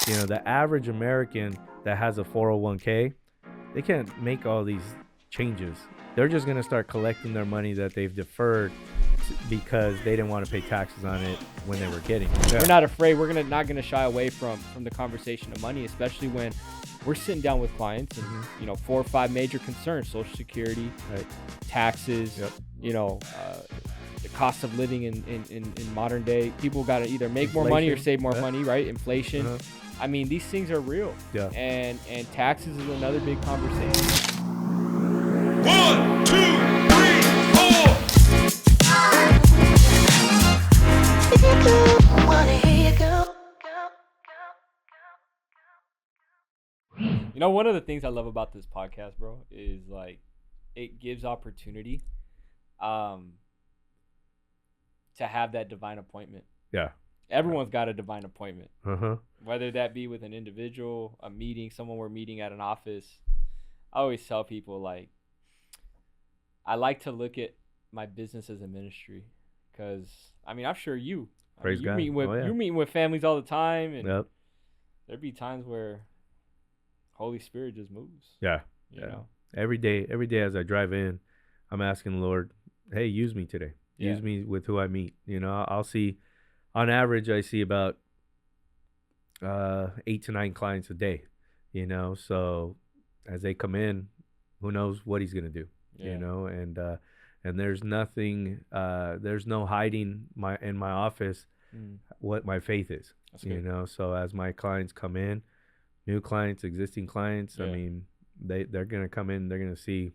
The average American that has a 401k, they can't make all these changes. They're just going to start collecting their money that they've deferred because they didn't want to pay taxes on it when they were getting it. We're not afraid. We're not gonna shy away from the conversation of money, especially when we're sitting down with clients and 4 or 5 major concerns: Social Security, Right. taxes, the cost of living in modern day. People got to either make more money or save more money, right? Inflation. I mean, these things are real. Yeah. And taxes is another big conversation. 1, 2, 3, 4. One of the things I love about this podcast, bro, is like it gives opportunity to have that divine appointment. Yeah. Everyone's got a divine appointment. Whether that be with an individual, a meeting, someone we're meeting at an office. I always tell people, like, I like to look at my business as a ministry because, I mean, I'm sure you God. You're meeting with families all the time, and Yep. there'd be times where Holy Spirit just moves. Yeah. You know? Every day as I drive in, I'm asking the Lord, hey, use me today. Yeah. Use me with who I meet. I'll see, on average, I see about 8 to 9 clients a day, so as they come in, who knows what he's going to do, and there's nothing, there's no hiding in my office what my faith is. That's good. So as my clients come in, new clients, existing clients, I mean, they're going to come in, they're going to see,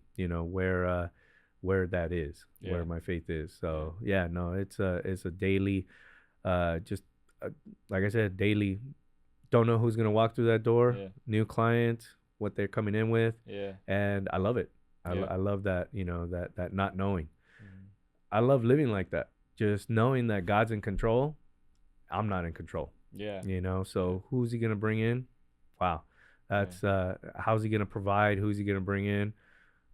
where that is, where my faith is. So it's a daily, like I said, daily. Don't know who's gonna walk through that door. New clients, what they're coming in with. And I love it. I love that. That not knowing. I love living like that. Just knowing that God's in control. I'm not in control. So who's he gonna bring in? Wow, that's how's he gonna provide? Who's he gonna bring in?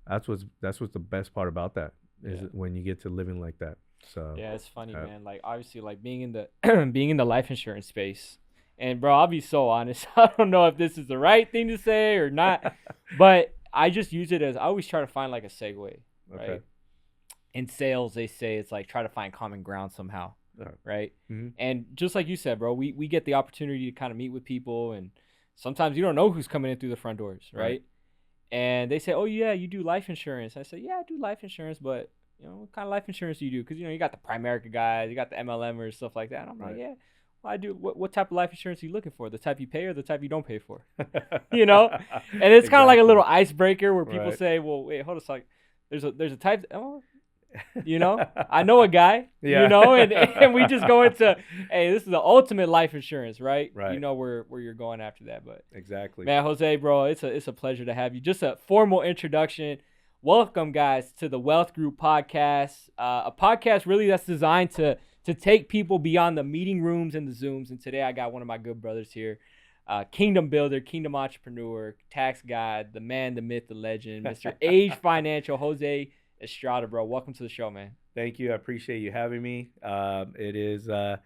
That's what's the best part about that is when you get to living like that. So it's funny, man. Like, obviously, like being in the being in the life insurance space, and bro, I'll be so honest. I don't know if this is the right thing to say or not, but I just use it as, I always try to find like a segue, right? In sales, they say it's like try to find common ground somehow, right? And just like you said, bro, we get the opportunity to kind of meet with people, and sometimes you don't know who's coming in through the front doors, right? And they say, oh yeah, you do life insurance. I say, yeah, I do life insurance, but what kind of life insurance do you do? Because you got the Primerica guys, you got the MLMers, stuff like that. And I'm like, yeah, well, I do. What type of life insurance are you looking for? The type you pay or the type you don't pay for? And it's kind of like a little icebreaker where people say, well, wait, hold on a second. There's a type. I know a guy. And we just go into, hey, this is the ultimate life insurance, right? You know where you're going after that, but exactly, man, Jose, bro, it's a pleasure to have you. Just a formal introduction. Welcome, guys, to the Wealth Group Podcast, a podcast really that's designed to take people beyond the meeting rooms and the Zooms. And today I got one of my good brothers here, kingdom builder, kingdom entrepreneur, tax guide, the man, the myth, the legend, Mr. Age Financial, Jose Estrada, bro. Welcome to the show, man. Thank you. I appreciate you having me. It is, my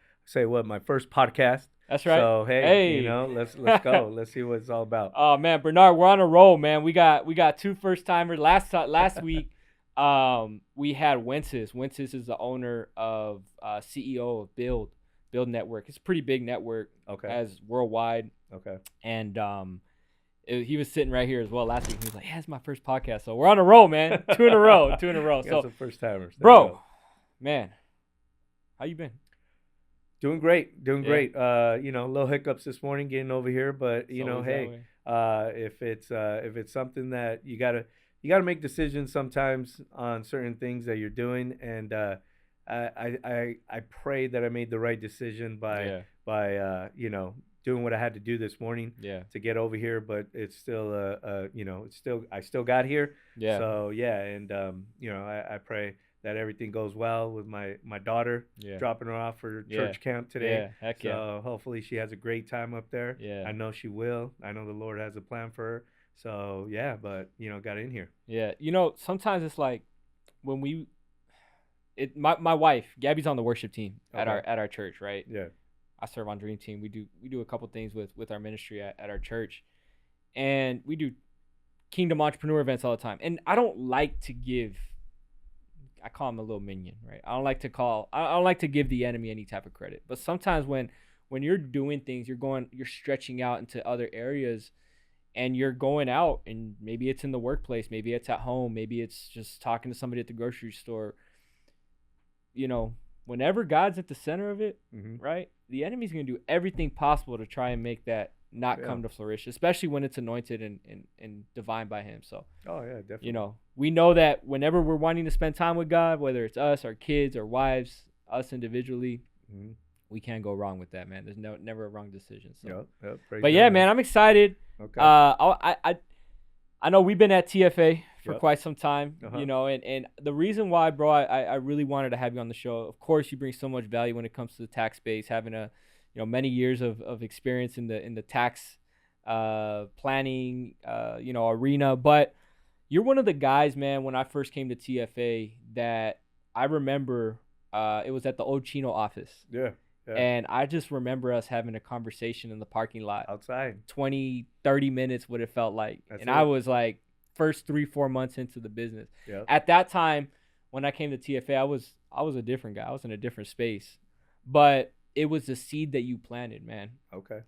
first podcast. That's right. So hey. Let's go. Let's see what it's all about. Oh man, Bernard, we're on a roll, man. We got 2 first timers. Last week, we had Wences. Wences is the owner of CEO of Build Network. It's a pretty big network. As worldwide. And he was sitting right here as well last week. He was like, yeah, it's my first podcast. So we're on a roll, man. 2 in a row. So some first timers, bro, man, how you been? Doing great. Little hiccups this morning getting over here, but if it's something that you gotta make decisions sometimes on certain things that you're doing, and I pray that I made the right decision by doing what I had to do this morning to get over here, but it's still I still got here. So I pray that everything goes well with my daughter, dropping her off for church camp today. So hopefully she has a great time up there. I know she will. I know the Lord has a plan for her. So but got in here. Sometimes it's like when my wife Gabby's on the worship team at our church, right? I serve on Dream Team. We do a couple things with our ministry at our church, and we do Kingdom Entrepreneur events all the time. And I don't like to give. I call him a little minion, right? I don't like to give the enemy any type of credit. But sometimes when you're doing things, you're stretching out into other areas, and you're going out, and maybe it's in the workplace, maybe it's at home, maybe it's just talking to somebody at the grocery store. Whenever God's at the center of it, right? The enemy's going to do everything possible to try and make that not come to flourish, especially when it's anointed and divine by him. So, oh yeah, definitely. We know that whenever we're wanting to spend time with God, whether it's us, our kids, our wives, us individually, we can't go wrong with that, man. There's never a wrong decision. So, but yeah, man, I'm excited. Okay. I know we've been at TFA for quite some time, and the reason why, bro, I really wanted to have you on the show. Of course, you bring so much value when it comes to the tax space, having many years of experience in the tax planning arena. But you're one of the guys, man, when I first came to TFA that I remember it was at the old Chino office. Yeah. And I just remember us having a conversation in the parking lot. Outside. 20, 30 minutes, what it felt like. I was like first 3-4 months into the business. Yep. At that time, when I came to TFA, I was a different guy. I was in a different space. But it was the seed that you planted, man. Okay.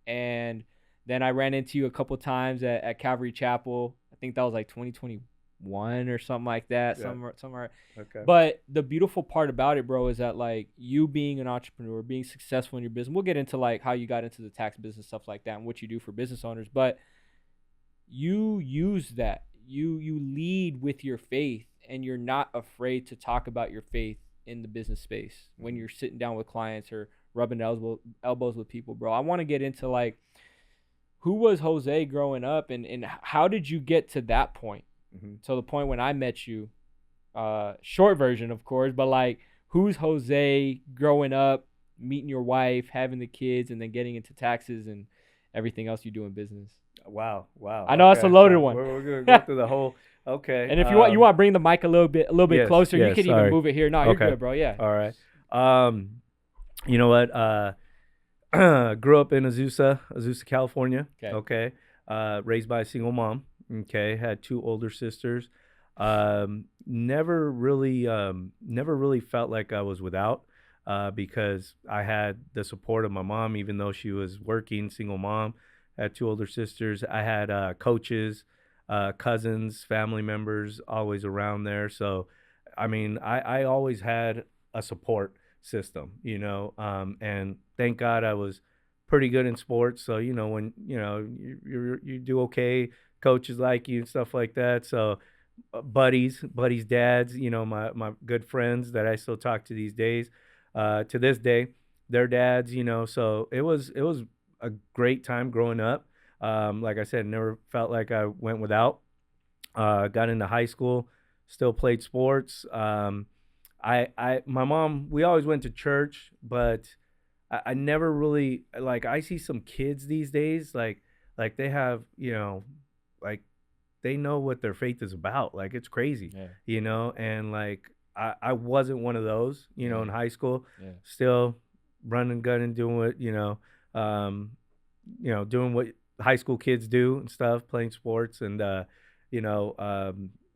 And then I ran into you a couple times at Calvary Chapel. I think that was like 2021 or something like that. Yeah. Somewhere. Okay. But the beautiful part about it, bro, is that like you being an entrepreneur, being successful in your business. We'll get into like how you got into the tax business, stuff like that, and what you do for business owners. But you use that. You lead with your faith, and you're not afraid to talk about your faith in the business space when you're sitting down with clients or rubbing elbows with people, bro. I want to get into like who was Jose growing up, and how did you get to that point? To the point when I met you, short version, of course, but like who's Jose growing up, meeting your wife, having the kids, and then getting into taxes and everything else you do in business? Wow. I know it's a loaded one. We're gonna go through the whole. Okay. And if you want to bring the mic a little bit yes, closer. Yes, you can even move it here. No, you're good, bro. Yeah. All right. You know what? Grew up in Azusa, California. Okay. Raised by a single mom. Okay. Had 2 older sisters. Never really felt like I was without, because I had the support of my mom, even though she was working, single mom. Had 2 older sisters. I had coaches, cousins, family members always around there. So, I mean, I always had a support system, and thank God I was pretty good in sports. So, when, you do okay, coaches like you and stuff like that. So buddies, dads, my good friends that I still talk to these days, to this day, their dads, so it was a great time growing up. Like I said, never felt like I went without. Got into high school, still played sports. My mom, we always went to church, but I never really, like, I see some kids these days, like they have, like they know what their faith is about. Like, it's crazy, and like, I wasn't one of those, in high school, still running, gunning, doing what, doing what high school kids do and stuff, playing sports, and,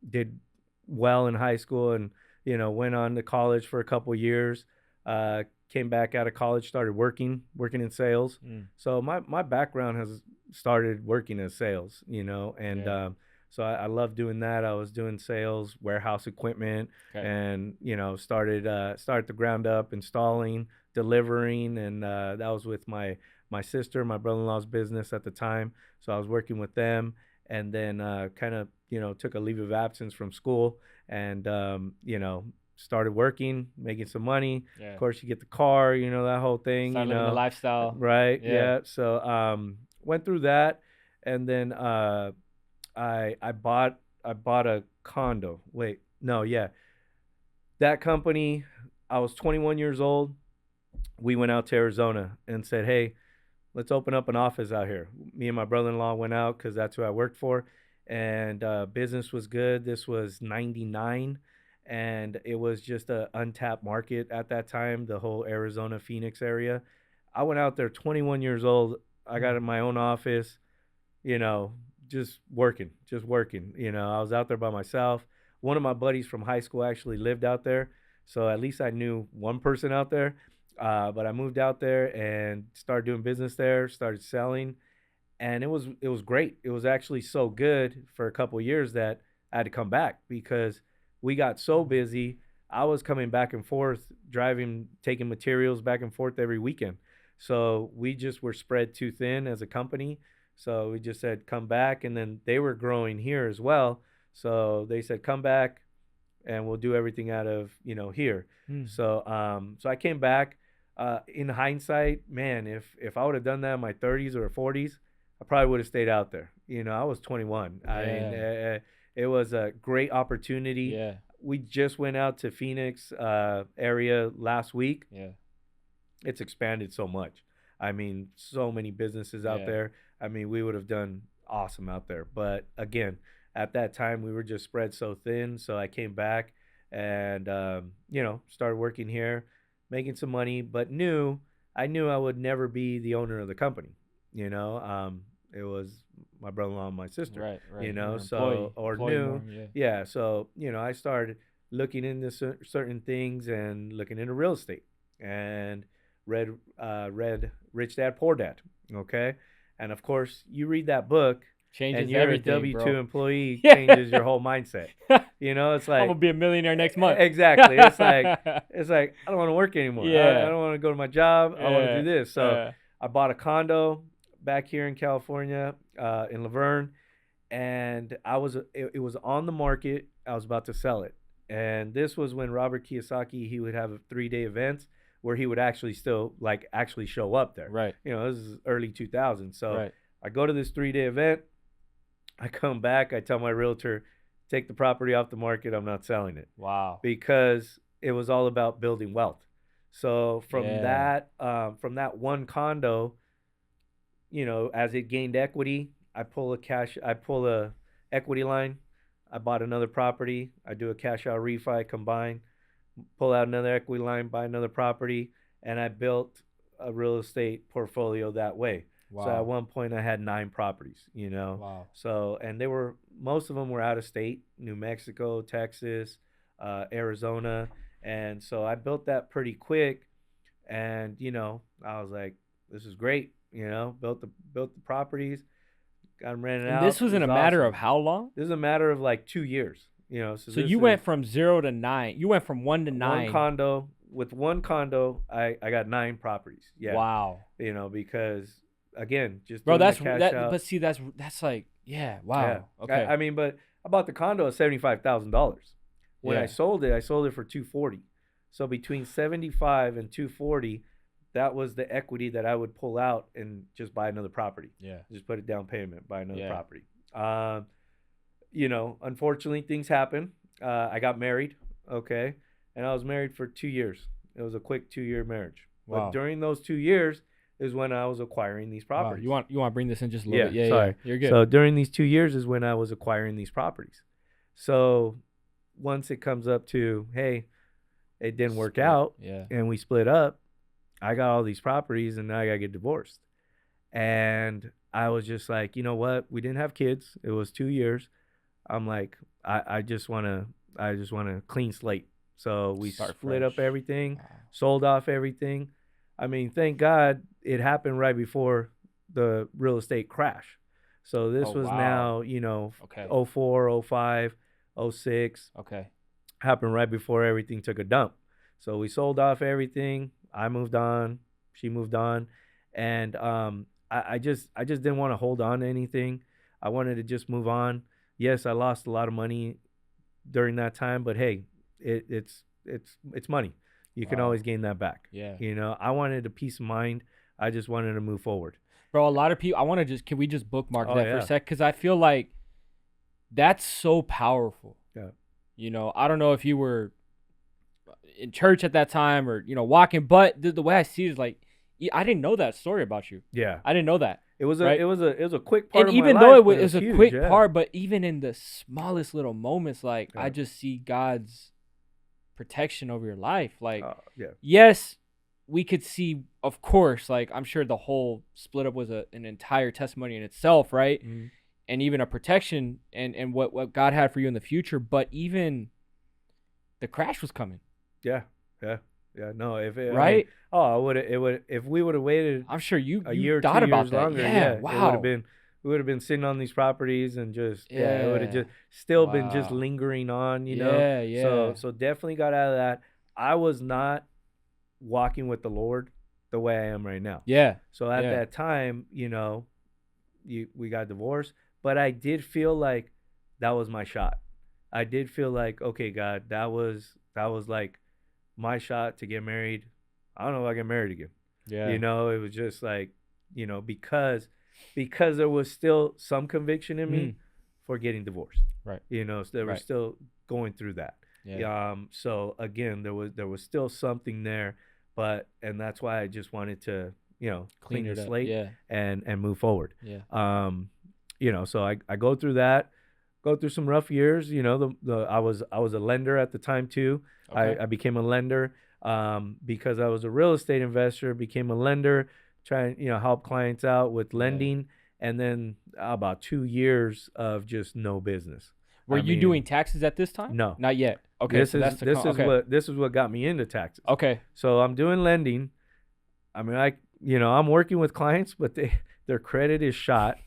did well in high school, and, went on to college for a couple years, came back out of college, started working in sales. So my background has started working as sales, and, so I love doing that. I was doing sales, warehouse equipment, and, started the ground up, installing, delivering, and that was with my sister, my brother-in-law's business at the time. So I was working with them, and then kind of, took a leave of absence from school, and, started working, making some money. Of course, you get the car, that whole thing. Start living the lifestyle. Right, yeah. So went through that, and then I bought a condo. Wait, no, yeah. That company, I was 21 years old. We went out to Arizona and said, hey, let's open up an office out here. Me and my brother-in-law went out because that's who I worked for. And business was good. This was 99. And it was just an untapped market at that time, the whole Arizona, Phoenix area. I went out there 21 years old. I got in my own office, you know, just working. You know, I was out there by myself. One of my buddies from high school actually lived out there, so at least I knew one person out there. But I moved out there and started doing business there, started selling, and it was great. It was actually so good for a couple of years that I had to come back because we got so busy. I was coming back and forth, driving, taking materials back and forth every weekend. So we just were spread too thin as a company. So we just said, come back. And then they were growing here as well. So they said, come back and we'll do everything out of, here. So I came back. In hindsight, man, if I would have done that in my 30s or 40s, I probably would have stayed out there. I was 21. I mean, it was a great opportunity. Yeah. We just went out to Phoenix area last week. Yeah. It's expanded so much. I mean, so many businesses out there. I mean, we would have done awesome out there. But again, at that time, we were just spread so thin. So I came back and, started working here, making some money, but I knew I would never be the owner of the company. It was my brother-in-law and my sister, right. So, Yeah. So, I started looking into certain things and looking into real estate and read Rich Dad, Poor Dad. Okay. And of course you read that book Changes and you're everything, a W-2 bro. employee, changes your whole mindset. It's like, I'm gonna be a millionaire next month. Exactly. It's like I don't want to work anymore. Yeah. I don't want to go to my job. I want to do this. So Yeah. I bought a condo back here in California, in Laverne, and it was on the market. I was about to sell it. And this was when Robert Kiyosaki, he would have 3-day events where he would actually still actually show up there. Right. This is early 2000s. So Right. I go to this 3-day event. I come back. I tell my realtor, take the property off the market. I'm not selling it. Wow. Because it was all about building wealth. So from Yeah. that one condo, as it gained equity, I pull a equity line. I bought another property. I do a cash out refi, combine, pull out another equity line, buy another property, and I built a real estate portfolio that way. Wow. So at one point I had 9 properties, Wow. So, and most of them were out of state, New Mexico, Texas, Arizona. And so I built that pretty quick. And, I was like, this is great. Built the properties, got them rented out. This was in a matter of how long? This is a matter of like 2 years, So you went from 0 to 9. You went from 1 to 9. With one condo, I got 9 properties. Yeah. Wow. Because again, just bro, doing that's the cash that. out. But see, that's like, yeah, wow. Yeah. Okay. I mean, but I bought the condo at $75,000. When Yeah. I sold it for $240. So between 75 and 240, that was the equity that I would pull out and just buy another property. Yeah. Just put it down payment, buy another Yeah. property. Unfortunately, things happen. I got married, okay, and I was married for 2 years. It was a quick 2-year marriage. Wow. But during those 2 years is when I was acquiring these Wow. properties. You want to bring this in just a little bit? Yeah. Sorry. Yeah. You're good. So during these 2 years is when I was acquiring these properties. So once it comes up to, hey, it didn't work out, Yeah. and we split up, I got all these properties, and now I got to get divorced. And I was just like, you know what? We didn't have kids. It was 2 years. I'm like, I just want to clean slate. So we Start split up fresh. everything, Wow. sold off everything. I mean, thank God it happened right before the real estate crash. So this was wow. now, Okay. 04, 05, 06. Okay. Happened right before everything took a dump. So we sold off everything. I moved on. She moved on. And I just didn't want to hold on to anything. I wanted to just move on. Yes, I lost a lot of money during that time, but hey, it's money. You can Wow. always gain that back. Yeah. I wanted a peace of mind. I just wanted to move forward. Bro, a lot of people, can we just bookmark Oh, that for yeah. a sec? Because I feel like that's so powerful. Yeah. I don't know if you were in church at that time or, walking, but the way I see it is like, I didn't know that story about you. Yeah. I didn't know that. It was Right? it was a quick part And of even my though life, it was, but it was a huge, quick yeah. part, but even in the smallest little moments, like, Yeah. I just see God's protection over your life. Like, Yeah. yes, we could see, of course, like I'm sure the whole split up was an entire testimony in itself, right? Mm-hmm. And even a protection and what God had for you in the future. But even the crash was coming. Yeah. No, if it, right? I mean, I would it would if we would have waited. I'm sure you a year or thought 2 about years that. longer. Yeah, It wow. we would have been sitting on these properties and just it would have just still been just Wow. lingering on, you know. Yeah. So definitely got out of that. I was not walking with the Lord the way I am right now. Yeah. So at that time, you know, we got divorced, but I did feel like that was my shot. I did feel like, okay, God, that was like my shot to get married. I don't know if I get married again. Yeah. You know, it was just like, you know, because there was still some conviction in me for getting divorced. Right. You know, so they were still going through that. Yeah. So again, there was still something there, and that's why I just wanted to, you know, clean the slate and move forward. Yeah. You know, so I go through that, go through some rough years. You know, I was a lender at the time too. Okay. I became a lender because I was a real estate investor, became a lender, trying, you know, help clients out with lending. And then about 2 years of just no business. Were you doing taxes at this time? No. Not yet. Okay. This is what got me into taxes. Okay. So I'm doing lending. I mean, I'm working with clients, but their credit is shot.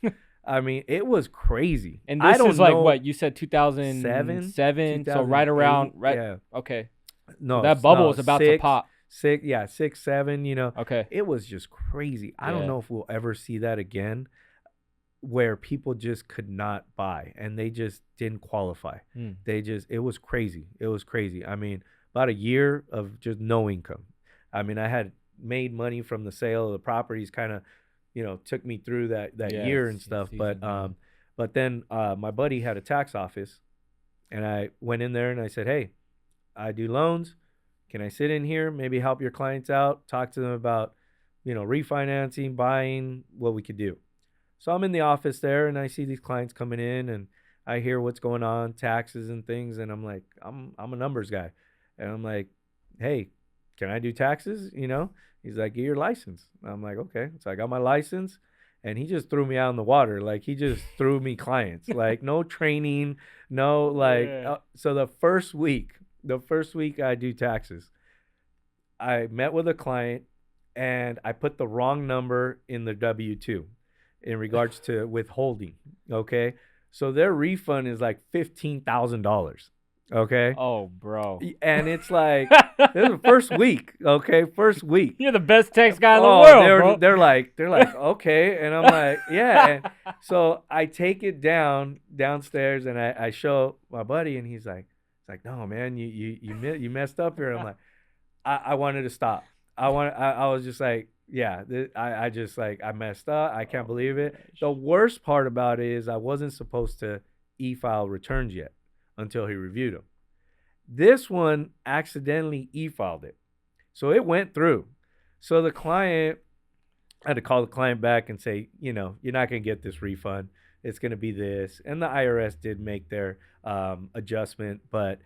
I mean, it was crazy. And this is like what you said, 2007, so right around Yeah. Okay. No, so that bubble is about to pop. 6, 7. You know. Okay. It was just crazy. I don't know if we'll ever see that again, where people just could not buy and they just didn't qualify. It was crazy. It was crazy. I mean, about a year of just no income. I mean, I had made money from the sale of the properties, kind of, you know, took me through that year and stuff. But then my buddy had a tax office, and I went in there and I said, hey, I do loans. Can I sit in here, maybe help your clients out, talk to them about, you know, refinancing, buying, what we could do. So I'm in the office there, and I see these clients coming in, and I hear what's going on, taxes and things, and I'm like, I'm a numbers guy, and I'm like, hey, can I do taxes? You know, he's like, get your license. I'm like, okay. So I got my license, and he just threw me out in the water. Like, he just threw me clients, like no training, no like. So the first week I do taxes, I met with a client, and I put the wrong number in the W-2 in regards to withholding. Okay. So their refund is like $15,000. Okay. Oh, bro. And it's like, this is the first week. Okay. First week. You're the best tax guy in the world, bro. They're like, okay. And I'm like, yeah. And so I take it downstairs, and I show my buddy, and he's like, no, man, you messed up here. I'm like, I wanted to stop. I was just like, yeah, I just like, I messed up. I can't believe it. Gosh. The worst part about it is I wasn't supposed to e-file returns yet until he reviewed them. This one accidentally e-filed it. So it went through. So I had to call the client back and say, you know, you're not going to get this refund. It's going to be this. And the IRS did make their adjustment. But,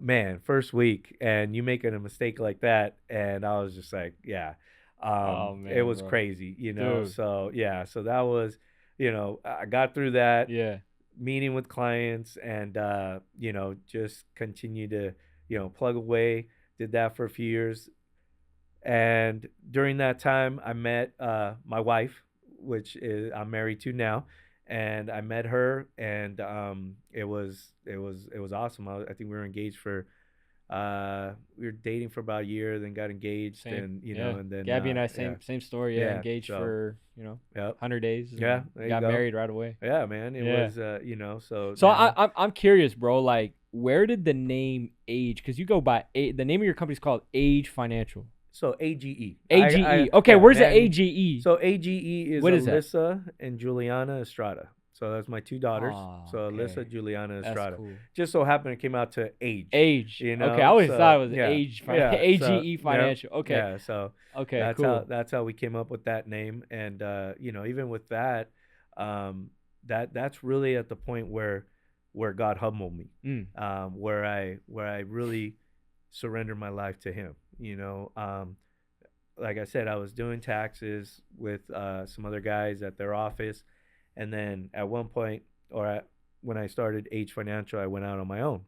man, first week, and you making a mistake like that. And I was just like, yeah. Man, it was bro. crazy, you know. Dude. So so that was, you know, I got through that. Yeah. Meeting with clients, and you know, just continue to, you know, plug away. Did that for a few years, and during that time, I met my wife, which is I'm married to now, and I met her, and it was awesome. I think we were engaged for. We were dating for about a year, then got engaged, and you know, and then Gabby and I same story. Yeah, engaged for 100 days. Yeah, got married right away. Yeah, man, it was you know, so. So I'm curious, bro. Like, where did the name Age? Because you go by the name of your company is called Age Financial. So AGE. AGE. Okay, where's the AGE? So AGE is what is Alyssa and Juliana Estrada. So that's my two daughters. So okay. Alyssa, Juliana Estrada. That's cool. Just so happened it came out to Age. Age. You know? Okay, I always thought it was yeah, Age. yeah, AGE Financial. Yeah, okay. Yeah. So okay, cool. That's how we came up with that name, and you know, even with that, that's really at the point where God humbled me, where I really surrendered my life to Him. You know, like I said, I was doing taxes with some other guys at their office, and then at one point, when I started H Financial, I went out on my own.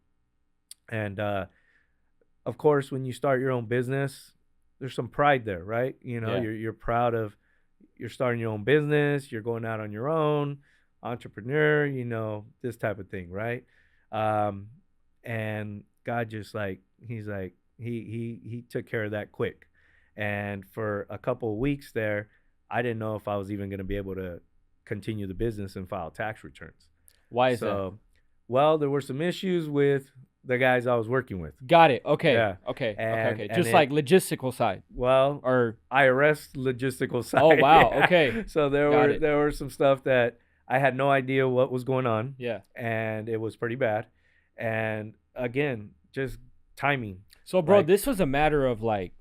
And of course, when you start your own business, there's some pride there, right? Yeah. You're proud of you're starting your own business, you're going out on your own, entrepreneur, this type of thing, right? Um, and God just like he's like he took care of that quick. And for a couple of weeks there, I didn't know if I was even going to be able to continue the business and file tax returns. Why is that? So, well, there were some issues with the guys I was working with. Got it. Okay. Yeah. Okay. And- okay. and Just it- like logistical side Well, or IRS logistical side. Oh, wow. Yeah. Okay. So Got there it. were some stuff that I had no idea what was going on, yeah. and it was pretty bad. And again, just timing. So, bro, Like- this was a matter of like,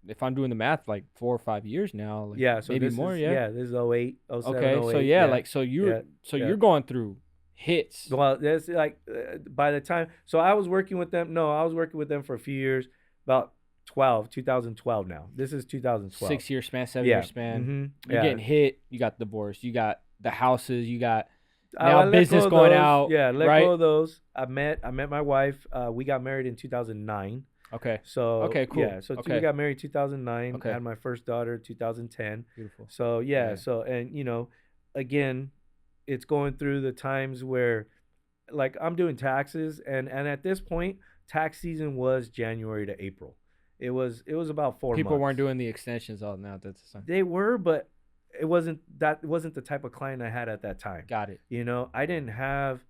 if I'm doing the math, like 4 or 5 years now. Like Yeah. So maybe this more. is, Yeah. This is 08, 07, Okay. 08, So yeah, like so you're yeah, so yeah. you're going through hits. Well, that's like by the time. So I was working with them. No, I was working with them for a few years. About 2012 now. This is 2012. 6-year span, 7 Yeah. year span. Mhm. You're Yeah. getting hit. You got divorced. You got the houses. You got I now let business go of going those. out. Yeah, let right? go of those. I met my wife. We got married in 2009. Okay. So Okay, cool. Yeah, so Okay. we got married 2009. Okay. I had my first daughter 2010. Beautiful. So yeah, Yeah. so and again, it's going through the times where, like, I'm doing taxes, and at this point, tax season was January to April. It was about 4 People months. weren't doing the extensions all now. That's the time. They were, but it wasn't the type of client I had at that time. Got it. I didn't have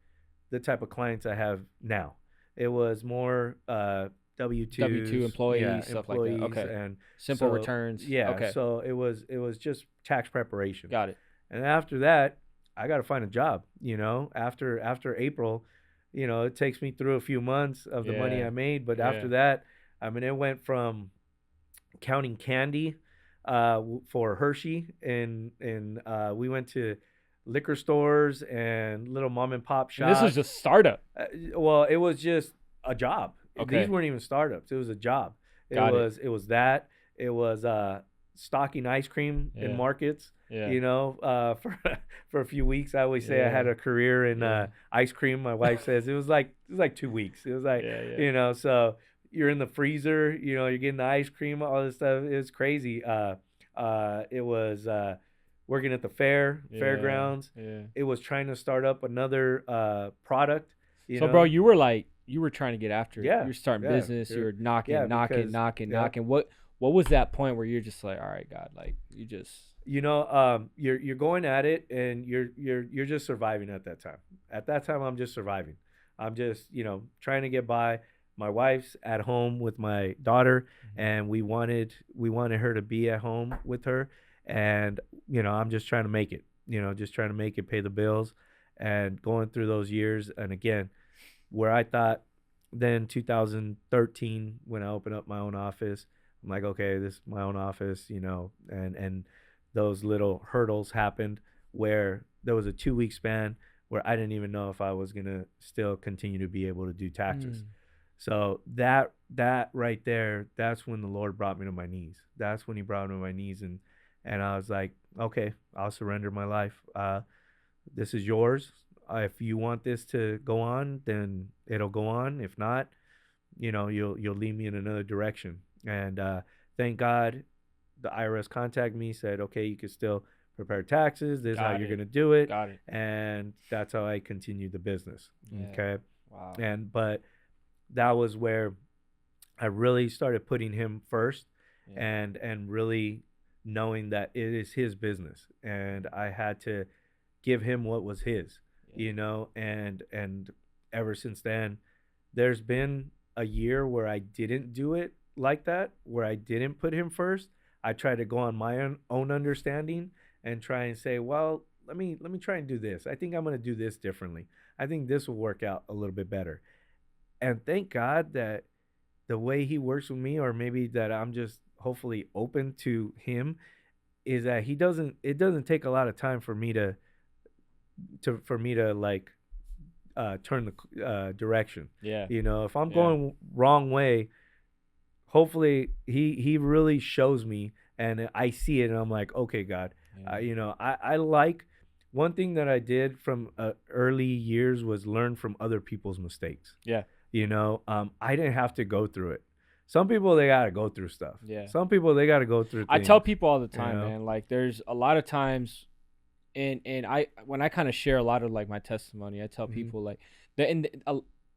the type of clients I have now. It was more W2s, W-2 employees, stuff like that. Okay. and Simple so- returns. Yeah. Okay. So it was just tax preparation. Got it. And after that, I got to find a job. After April, it takes me through a few months of the money Yeah. I made, but Yeah. after that, I mean, it went from counting candy for Hershey, and we went to liquor stores and little mom and pop And shops. this is just startup. Well, it was just a job. Okay. These weren't even startups. It was a job. Got it. It was that. It was stocking ice cream Yeah. in markets. Yeah. For a few weeks, I always say I had Yeah. a career in Yeah. ice cream. My wife says it was like 2 weeks. It was like Yeah. so you're in the freezer. You're getting the ice cream, all this stuff. It was crazy. It was working at the fairgrounds. Yeah. It was trying to start up another product. So, bro, you were trying to get after it. Yeah, You were starting yeah, business. sure. You were knocking. Yeah, Knocking. yeah. What was that point where you're just like, all right, God, like you just. You're going at it, and you're just surviving at that time. At that time, I'm just surviving. I'm just trying to get by. My wife's at home with my daughter, and we wanted her to be at home with her, and I'm just trying to make it. Just trying to make it, pay the bills, and going through those years. And again, where I thought then 2013 when I opened up my own office, I'm like, okay, this is my own office, and those little hurdles happened where there was a 2-week span where I didn't even know if I was gonna still continue to be able to do taxes. So that right there, that's when the Lord brought me to my knees. That's when He brought me to my knees, and I was like, okay, I'll surrender my life. This is yours. If you want this to go on, then it'll go on. If not, you'll lead me in another direction. And thank God, the IRS contacted me, said, okay, you can still prepare taxes. This is how Got you're it. gonna do it. Got it. And that's how I continued the business. Yeah. Okay. Wow. But that was where I really started putting Him first, Yeah. and really knowing that it is His business, and I had to give Him what was His. Yeah. And ever since then, there's been a year where I didn't do it like that, where I didn't put Him first. I tried to go on my own understanding and try and say, well, let me try and do this. I think I'm going to do this differently. I think this will work out a little bit better. And thank God that the way He works with me, or maybe that I'm just hopefully open to Him, is that it doesn't take a lot of time for me to like turn the direction. Yeah. If I'm Yeah. going wrong way, hopefully he really shows me and I see it, and I'm like, okay, God, Yeah. you know, I like one thing that I did from early years was learn from other people's mistakes. Yeah. You know, I didn't have to go through it. Some people they gotta go through stuff. Yeah. Some people they gotta go through I things. tell people all the time, know? man. Like, there's a lot of times, and I when I kind of share a lot of like my testimony, I tell people like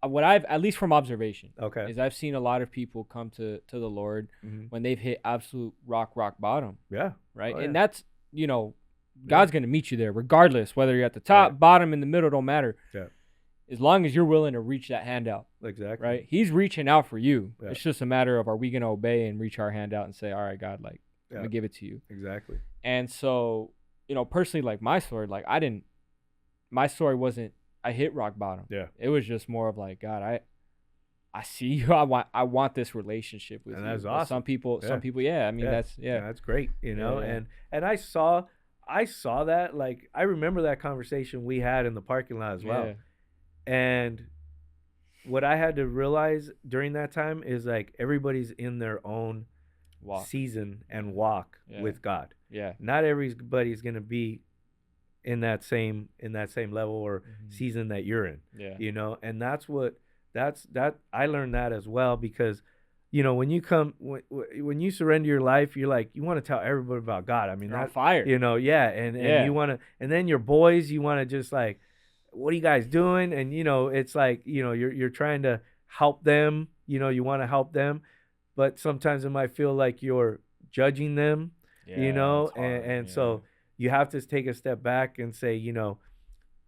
what I've, at least from observation, Okay. is I've seen a lot of people come to the Lord when they've hit absolute rock bottom. Yeah. Right. Oh, And yeah. that's, you know, God's gonna meet you there regardless, whether you're at the top, Right. bottom, in the middle, don't matter. Yeah. As long as you're willing to reach that hand out. Exactly. Right. He's reaching out for you. Yeah. It's just a matter of, are we gonna obey and reach our hand out and say, all right, God, like, Yeah. I'm gonna give it to you. Exactly. And so, you know, personally, like my story, like my story wasn't, I hit rock bottom. Yeah. It was just more of like, God, I see you. I want this relationship with And you. that's But awesome. some people, Yeah. I mean, that's that's great. You know, Yeah. and I saw that, like, I remember that conversation we had in the parking lot as well. Yeah. And what I had to realize during that time is like everybody's in their own Walk. season and walk Yeah. with God. Yeah. Not everybody's gonna be in that same level or season that you're in. Yeah. You know, and that's I learned that as well, because you know, when you surrender your life, you're like, you want to tell everybody about God. I mean, You're on that fire. you know, yeah, and you want to, and then your boys, you want to just like, what are you guys doing? And you know, it's like, you know, you're trying to help them. You know, you want to help them, but sometimes it might feel like you're judging them. Yeah, You know, it's hard, and so you have to take a step back and say, you know,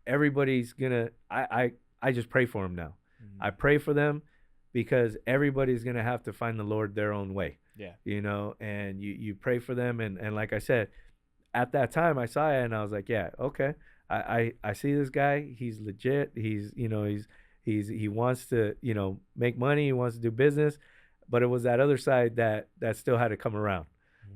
everybody's gonna. I just pray for them now. I pray for them, because everybody's going to have to find the Lord their own way. Yeah. You know, and you pray for them. And like I said, at that time I saw it and I was like, yeah, okay. I see this guy. He's legit. He's, you know, he wants to, you know, make money. He wants to do business. But it was that other side that still had to come around.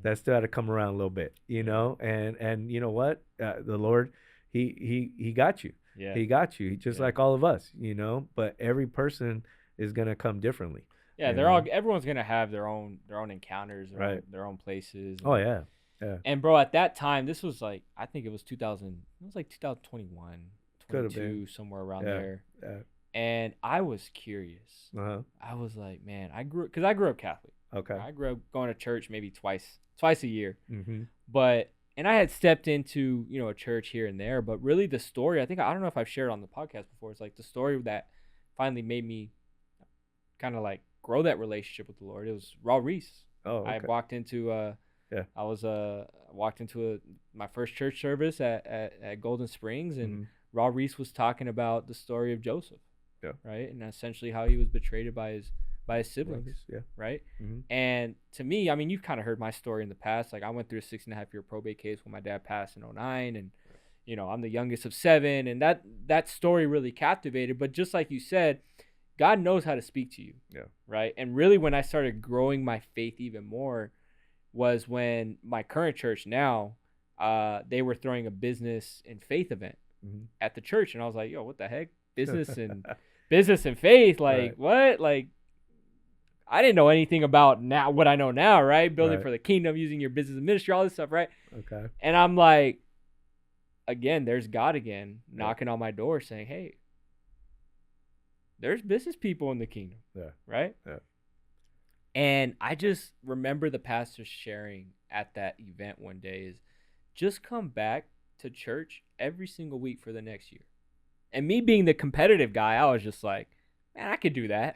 That still had to come around a little bit, you know, and you know what? The Lord, he got you. Yeah. He got you, just like all of us, you know, but every person is going to come differently. Yeah. Everyone's going to have their own encounters, their own places. Oh yeah. Yeah. And bro, at that time, this was like, I think it was 2021, 22, somewhere around there. Yeah. And I was curious. I was like, man, I grew up Catholic. Okay. I grew up going to church maybe twice a year. Mm-hmm. And I had stepped into, you know, a church here and there, but really the story, I don't know if I've shared on the podcast before. It's like the story that finally made me kind of like grow that relationship with the Lord. It was Roth. Oh, okay. I walked into my first church service at Golden Springs, and Roth was talking about the story of Joseph. Yeah. Right. And essentially how he was betrayed by his siblings. Yeah. Right. Mm-hmm. And to me, I mean, you've kind of heard my story in the past. Like, I went through a 6.5-year probate case when my dad passed in 2009, and you know, I'm the youngest of 7, and that story really captivated. But just like you said, God knows how to speak to you. Yeah. Right. And really, when I started growing my faith even more was when my current church now, they were throwing a business and faith event at the church, and I was like, yo, what the heck? Business and faith, like what? Like, I didn't know anything about now what I know now, right? Building for the kingdom, using your business and ministry, all this stuff, right? Okay. And I'm like, again, there's God again knocking on my door saying, hey, there's business people in the kingdom. Yeah. Right? Yeah. And I just remember the pastor sharing at that event one day is just come back to church every single week for the next year. And me being the competitive guy, I was just like, man, I could do that.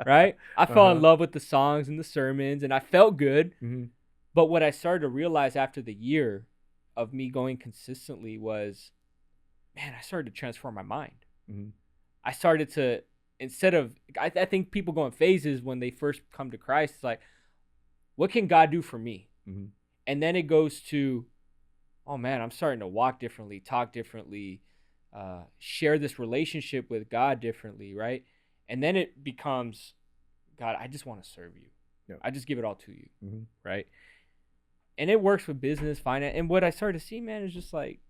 Right? I fell in love with the songs and the sermons, and I felt good. Mm-hmm. But what I started to realize after the year of me going consistently was, man, I started to transform my mind. Mm-hmm. I started to, instead of, I think people go in phases when they first come to Christ. It's like, what can God do for me? Mm-hmm. And then it goes to, oh man, I'm starting to walk differently, talk differently, share this relationship with God differently, right? And then it becomes, God, I just want to serve you. Yep. I just give it all to you, mm-hmm. right? And it works with business, finance. And what I started to see, man, is just like,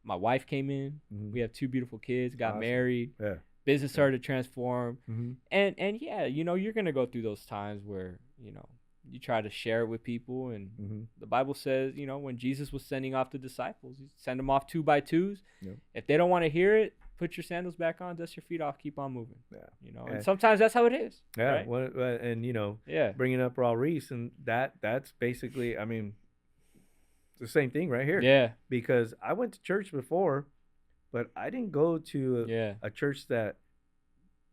my wife came in. Mm-hmm. We have 2 beautiful kids, got married. Yeah. Business started to transform. Mm-hmm. And yeah, you know, you're going to go through those times where, you know, you try to share it with people. And the Bible says, you know, when Jesus was sending off the disciples, he send them off 2 by 2s. Yep. If they don't want to hear it, put your sandals back on, dust your feet off, keep on moving. Yeah. You know, and sometimes that's how it is. Yeah. Right? And, you know, Yeah. bringing up Raw Reese, and that's basically, I mean, the same thing right here. Yeah. Because I went to church before, but I didn't go to a church that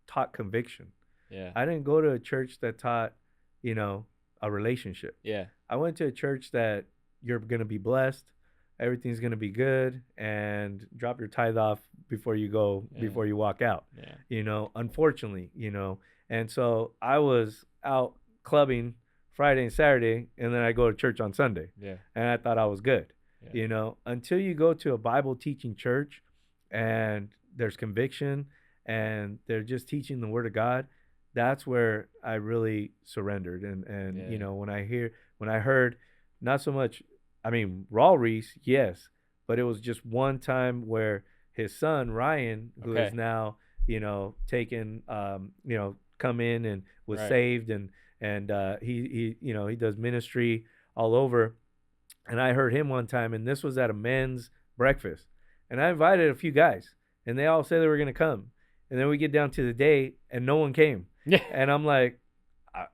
taught conviction. Yeah. I didn't go to a church that taught, you know, a relationship. Yeah. I went to a church that you're going to be blessed, everything's going to be good, and drop your tithe off before you go, before you walk out. Yeah. You know, unfortunately, you know. And so I was out clubbing Friday and Saturday, and then I go to church on Sunday. Yeah. And I thought I was good. Yeah. You know, until you go to a Bible teaching church and there's conviction and they're just teaching the word of God, that's where I really surrendered. And you know, when I heard not so much, I mean, Raw Reese, yes, but it was just one time where his son Ryan, who is now, you know, taken, you know, come in and was saved, and he you know, he does ministry all over. And I heard him one time, and this was at a men's breakfast, and I invited a few guys, and they all said they were going to come. And then we get down to the day, and no one came. Yeah. And I'm like,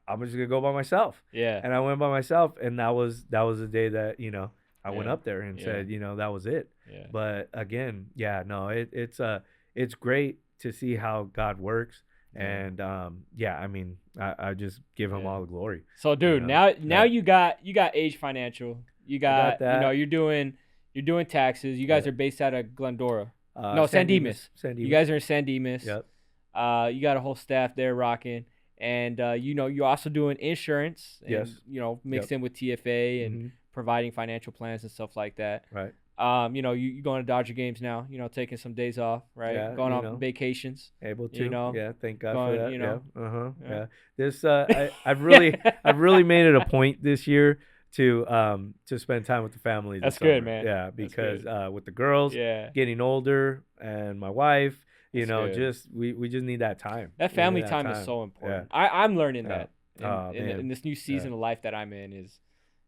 I'm just gonna go by myself. Yeah. And I went by myself, and that was the day that, you know, I went up there and said, you know, that was it. Yeah. But again, no, it's great to see how God works. And I mean, I just give him all the glory. So, dude, you know? now you got Age Financial. You got that. you know, you're doing taxes. You guys are based out of Glendora. No, San Dimas. You guys are in San Dimas. Yep. You got a whole staff there rocking, and you know, you're also doing insurance. And, Yes. You know, mixed in with TFA and providing financial plans and stuff like that. Right. You know, you going to Dodger games now. You know, taking some days off, right? Yeah, going you on know. vacations. Able to. You know, yeah. Thank God going, for that. you know. Yeah. This I've really made it a point this year to spend time with the family. That's summer. good, man. Yeah, because with the girls getting older and my wife, you know, just we just need that time. That family time is so important. I'm learning that in this new season of life that I'm in, is,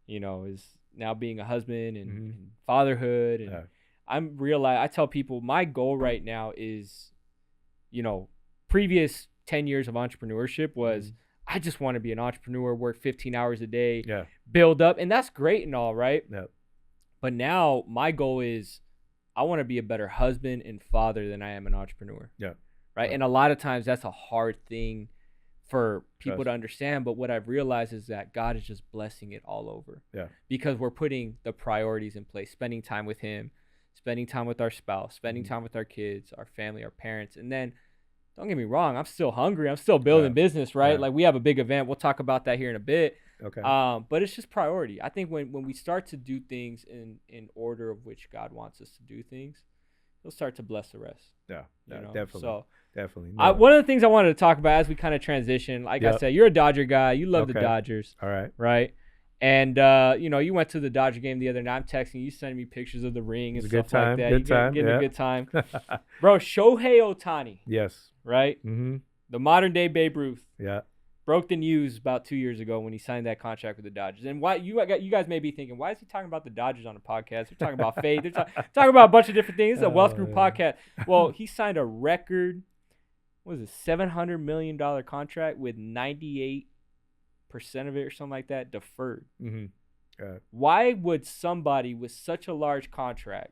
you know, is now being a husband and fatherhood, and I tell people my goal right now is, you know, previous 10 years of entrepreneurship was I just want to be an entrepreneur, work 15 hours a day, build up, and that's great and all, right? Yep. But now my goal is I want to be a better husband and father than I am an entrepreneur. Yeah. Right. And a lot of times that's a hard thing for people to understand. But what I've realized is that God is just blessing it all over. Yeah. Because we're putting the priorities in place, spending time with him, spending time with our spouse, spending time with our kids, our family, our parents. And then don't get me wrong, I'm still hungry. I'm still building business, right? Yeah. Like we have a big event. We'll talk about that here in a bit. Okay. But it's just priority. I think when we start to do things in order of which God wants us to do things, he'll start to bless the rest. Yeah, you know? definitely. So definitely. No. One of the things I wanted to talk about as we kind of transition, like I said, you're a Dodger guy. You love the Dodgers. All right. Right. And you know, you went to the Dodger game the other night. I'm texting you, sending me pictures of the ring and stuff like that. Getting a good time. Bro, Shohei Ohtani. Yes. Right? Mm-hmm. The modern day Babe Ruth. Yeah. Broke the news about 2 years ago when he signed that contract with the Dodgers. And why you guys may be thinking, why is he talking about the Dodgers on a podcast? They're talking about faith. They're talking about a bunch of different things. It's a Wealth Group podcast. Well, he signed a record, what was it, $700 million contract with 98% of it or something like that deferred. Mm-hmm. Why would somebody with such a large contract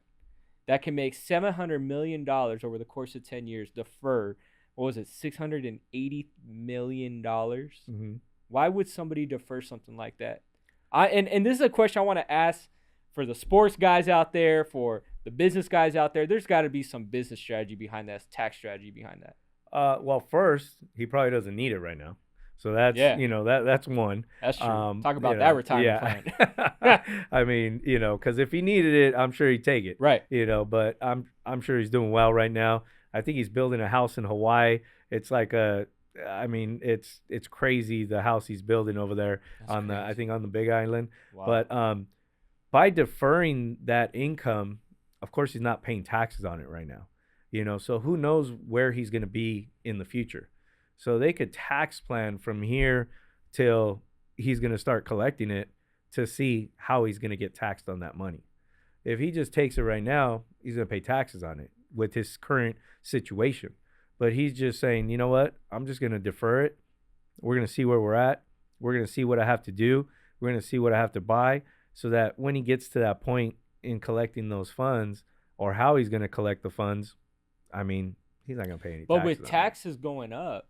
that can make $700 million over the course of 10 years defer, what was it, $680 million? Mm-hmm. Why would somebody defer something like that? And this is a question I want to ask for the sports guys out there, for the business guys out there. There's got to be some business strategy behind that, tax strategy behind that. Well, first, he probably doesn't need it right now. So that's, you know, that's one. That's true. Talk about that retirement plan. I mean, you know, because if he needed it, I'm sure he'd take it. Right. You know, but I'm sure he's doing well right now. I think he's building a house in Hawaii. It's like it's crazy, the house he's building over there. That's on crazy. I think on the Big Island. Wow. But by deferring that income, of course he's not paying taxes on it right now. You know, so who knows where he's going to be in the future. So they could tax plan from here till he's going to start collecting it to see how he's going to get taxed on that money. If he just takes it right now, he's going to pay taxes on it with his current situation. But he's just saying, you know what? I'm just going to defer it. We're going to see where we're at. We're going to see what I have to do. We're going to see what I have to buy, so that when he gets to that point in collecting those funds, or how he's going to collect the funds, I mean, he's not going to pay any taxes. But with taxes going up,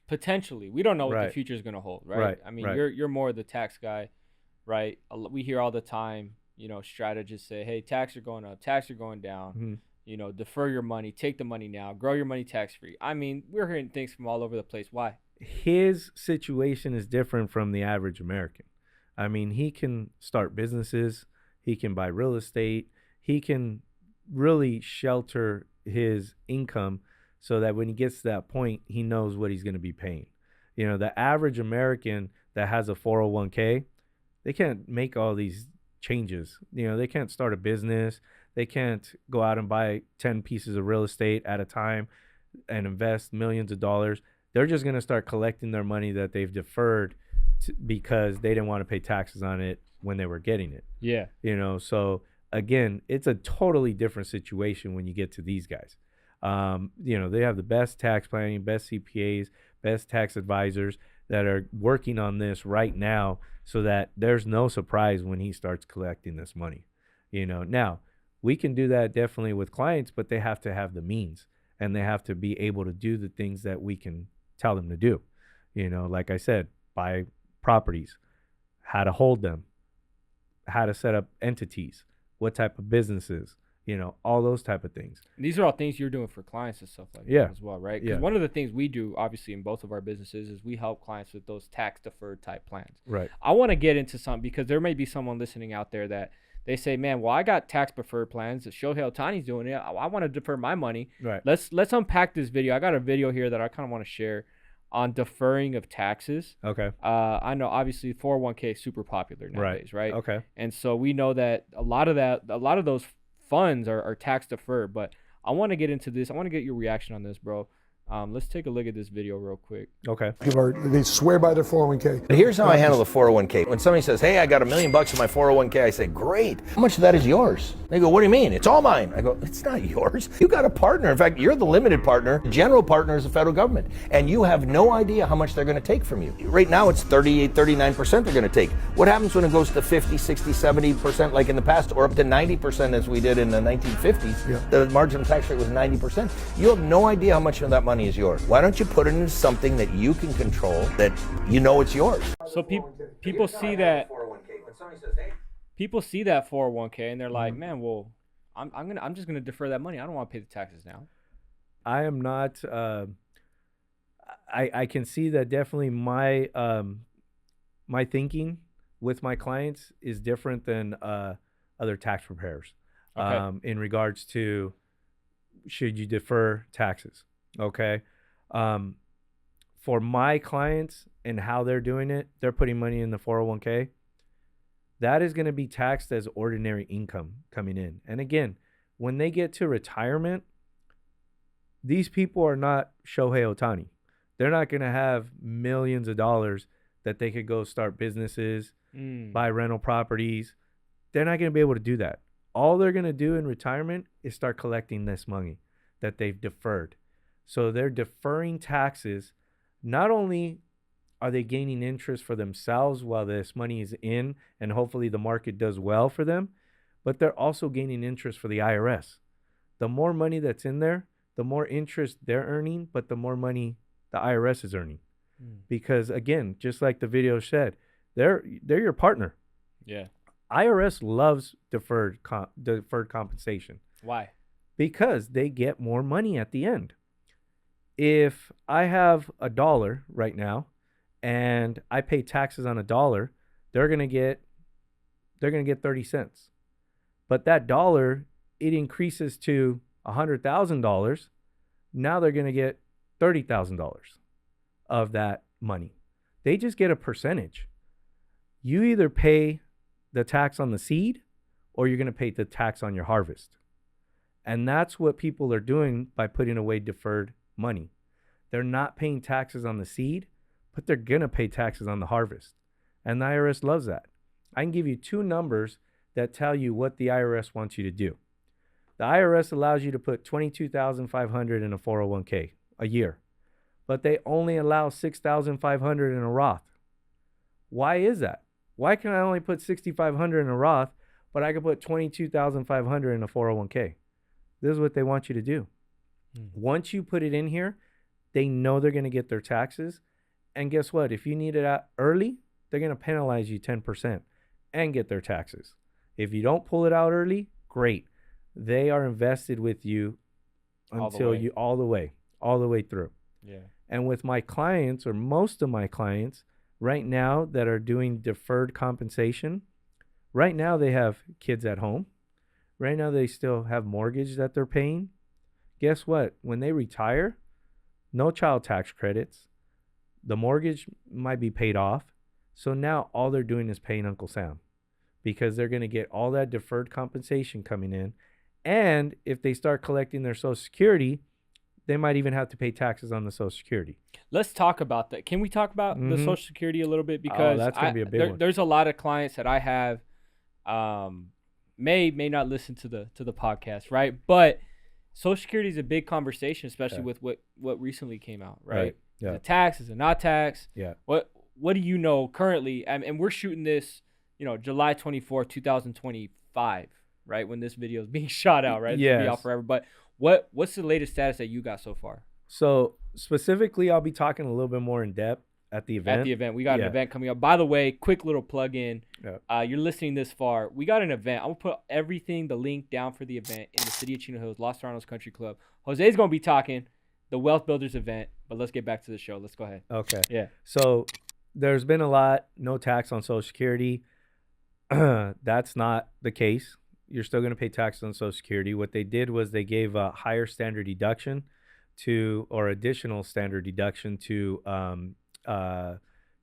potentially, we don't know what the future is going to hold, right? I mean, you're more the tax guy, right? We hear all the time, strategists say, hey, taxes are going up, taxes are going down, defer your money, take the money now, grow your money tax-free. I mean, we're hearing things from all over the place. Why? His situation is different from the average American. I mean, he can start businesses, he can buy real estate, he can really shelter his income so that when he gets to that point, he knows what he's going to be paying. The average American that has a 401k, they can't make all these changes. They can't start a business. They can't go out and buy 10 pieces of real estate at a time and invest millions of dollars. They're just going to start collecting their money that they've deferred because they didn't want to pay taxes on it when they were getting it. Yeah. So again, it's a totally different situation when you get to these guys. They have the best tax planning, best CPAs, best tax advisors that are working on this right now, so that there's no surprise when he starts collecting this money. Now we can do that definitely with clients, but they have to have the means, and they have to be able to do the things that we can tell them to do. Like I said, buy properties, how to hold them, how to set up entities, what type of businesses, all those type of things. These are all things you're doing for clients and stuff like that as well, right? Because one of the things we do, obviously, in both of our businesses is we help clients with those tax deferred type plans. Right. I want to get into some, because there may be someone listening out there that they say, man, well, I got tax deferred plans. Shohei Ohtani's doing it. I want to defer my money. Right. Let's unpack this video. I got a video here that I kind of want to share on deferring of taxes. Okay. I know obviously 401k is super popular nowadays, right? Okay. And so we know that a lot of those funds are tax deferred, but I want to get into this. I want to get your reaction on this, bro. Let's take a look at this video real quick. Okay. People they swear by their 401k. But here's how I handle the 401k. When somebody says, hey, I got $1 million in my 401k, I say, great. How much of that is yours? They go, what do you mean? It's all mine. I go, it's not yours. You got a partner. In fact, you're the limited partner. The general partner is the federal government. And you have no idea how much they're going to take from you. Right now, it's 38, 39% they're going to take. What happens when it goes to 50, 60, 70% like in the past, or up to 90% as we did in the 1950s? Yeah. The marginal tax rate was 90%. You have no idea how much of that money is yours. Why don't you put it into something that you can control, that you know it's yours? So people see that 401k. When somebody says, hey, people see that 401k and they're like, man, well, I'm just gonna defer that money. I don't want to pay the taxes now. I am not. I can see that definitely my my thinking with my clients is different than other tax preparers. Okay. In regards to, should you defer taxes? Okay. For my clients and how they're doing it, they're putting money in the 401k. That is going to be taxed as ordinary income coming in. And again, when they get to retirement, these people are not Shohei Ohtani. They're not going to have millions of dollars that they could go start businesses, buy rental properties. They're not going to be able to do that. All they're going to do in retirement is start collecting this money that they've deferred. So they're deferring taxes. Not only are they gaining interest for themselves while this money is in, and hopefully the market does well for them, but they're also gaining interest for the IRS. The more money that's in there, the more interest they're earning, but the more money the IRS is earning. Because again, just like the video said, they're your partner. Yeah. IRS loves deferred compensation. Why? Because they get more money at the end. If I have $1 right now and I pay taxes on $1, they're gonna get 30 cents. But that dollar, it increases to $100,000. Now they're gonna get $30,000 of that money. They just get a percentage. You either pay the tax on the seed or you're gonna pay the tax on your harvest. And that's what people are doing by putting away deferred money. They're not paying taxes on the seed, but they're going to pay taxes on the harvest. And the IRS loves that. I can give you 2 numbers that tell you what the IRS wants you to do. The IRS allows you to put $22,500 in a 401k a year, but they only allow $6,500 in a Roth. Why is that? Why can I only put $6,500 in a Roth, but I can put $22,500 in a 401k? This is what they want you to do. Once you put it in here, they know they're going to get their taxes. And guess what? If you need it out early, they're going to penalize you 10% and get their taxes. If you don't pull it out early, great. They are invested with you until you all the way through. Yeah. And with my clients, or most of my clients right now that are doing deferred compensation, right now they have kids at home. Right now they still have mortgage that they're paying. Guess what? When they retire, no child tax credits. The mortgage might be paid off. So now all they're doing is paying Uncle Sam, because they're going to get all that deferred compensation coming in. And if they start collecting their Social Security, they might even have to pay taxes on the Social Security. Let's talk about that. Can we talk about the Social Security a little bit? Because that's going to be a big one. There's a lot of clients that I have may not listen to the podcast, right? But Social Security is a big conversation, especially with what recently came out, right? Yeah. Is it tax? Is it not tax? Yeah. What do you know currently? And we're shooting this, July 24th, 2025, right? When this video is being shot out, right? It's gonna be out forever. But what's the latest status that you got so far? So specifically, I'll be talking a little bit more in depth at the event. We got an event coming up. By the way, quick little plug in. You're listening this far. We got an event. I'm gonna put the link down for the event in the city of Chino Hills, Los Serranos Country Club. Jose's gonna be talking the Wealth Builders event, but let's get back to the show. Let's go ahead. Okay. Yeah. So there's been a lot, no tax on Social Security. That's not the case. You're still going to pay taxes on Social Security. What they did was they gave a higher standard deduction or additional standard deduction to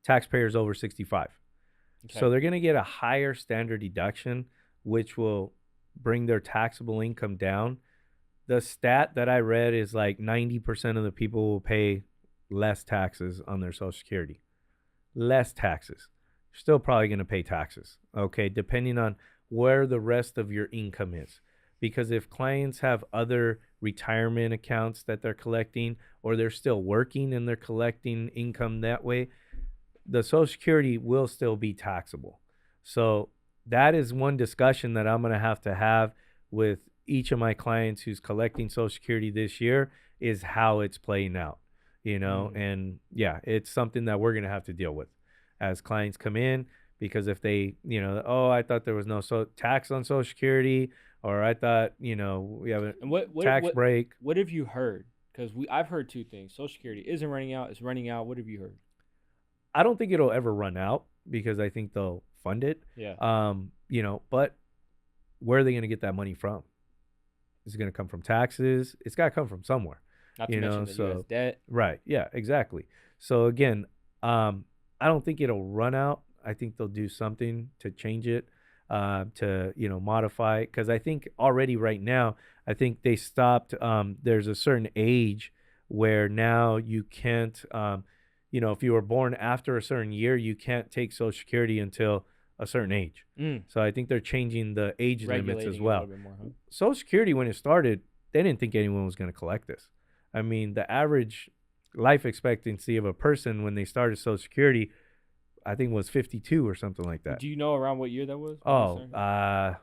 taxpayers over 65. Okay. So they're going to get a higher standard deduction, which will bring their taxable income down. The stat that I read is like 90% of the people will pay less taxes on their Social Security. Less taxes. You're still probably going to pay taxes, okay, depending on where the rest of your income is. Because if clients have other retirement accounts that they're collecting, or they're still working and they're collecting income that way, the Social Security will still be taxable. So that is one discussion that I'm going to have with each of my clients who's collecting Social Security this year, is how it's playing out, and yeah, it's something that we're going to have to deal with as clients come in, because if they, I thought there was no tax on Social Security, or I thought, we have a tax break. What have you heard? Because I've heard 2 things. Social Security isn't running out, it's running out. What have you heard? I don't think it'll ever run out, because I think they'll fund it. Yeah. But where are they going to get that money from? Is it going to come from taxes? It's got to come from somewhere. Not to mention the US debt. Right. Yeah, exactly. So again, I don't think it'll run out. I think they'll do something to change it, to, modify it. Because I think already right now, I think they stopped. There's a certain age where now you can't, if you were born after a certain year, you can't take Social Security until a certain age. So I think they're changing the age limits as well. Social Security, when it started, they didn't think anyone was going to collect this. I mean, the average life expectancy of a person when they started Social Security, I think, was 52 or something like that. Do you know around what year that was? I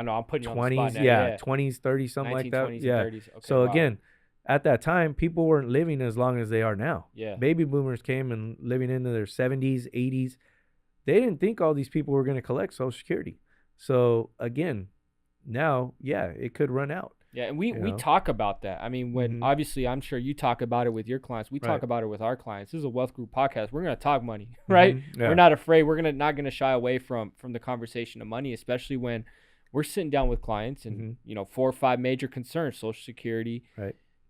know I'm putting you 20s, on the spot now. Yeah, 20s, 30s, something like that. 20s yeah. And 30s. Okay, so again, at that time, people weren't living as long as they are now. Yeah. Baby boomers came and living into their 70s, 80s. They didn't think all these people were going to collect Social Security. So again, now, yeah, it could run out. Yeah, and we talk about that. I mean, when obviously I'm sure you talk about it with your clients. We talk about it with our clients. This is a Wealth Group podcast. We're going to talk money, right? Yeah. We're not afraid. We're not going to shy away from the conversation of money, especially when we're sitting down with clients and 4 or 5 major concerns: Social Security,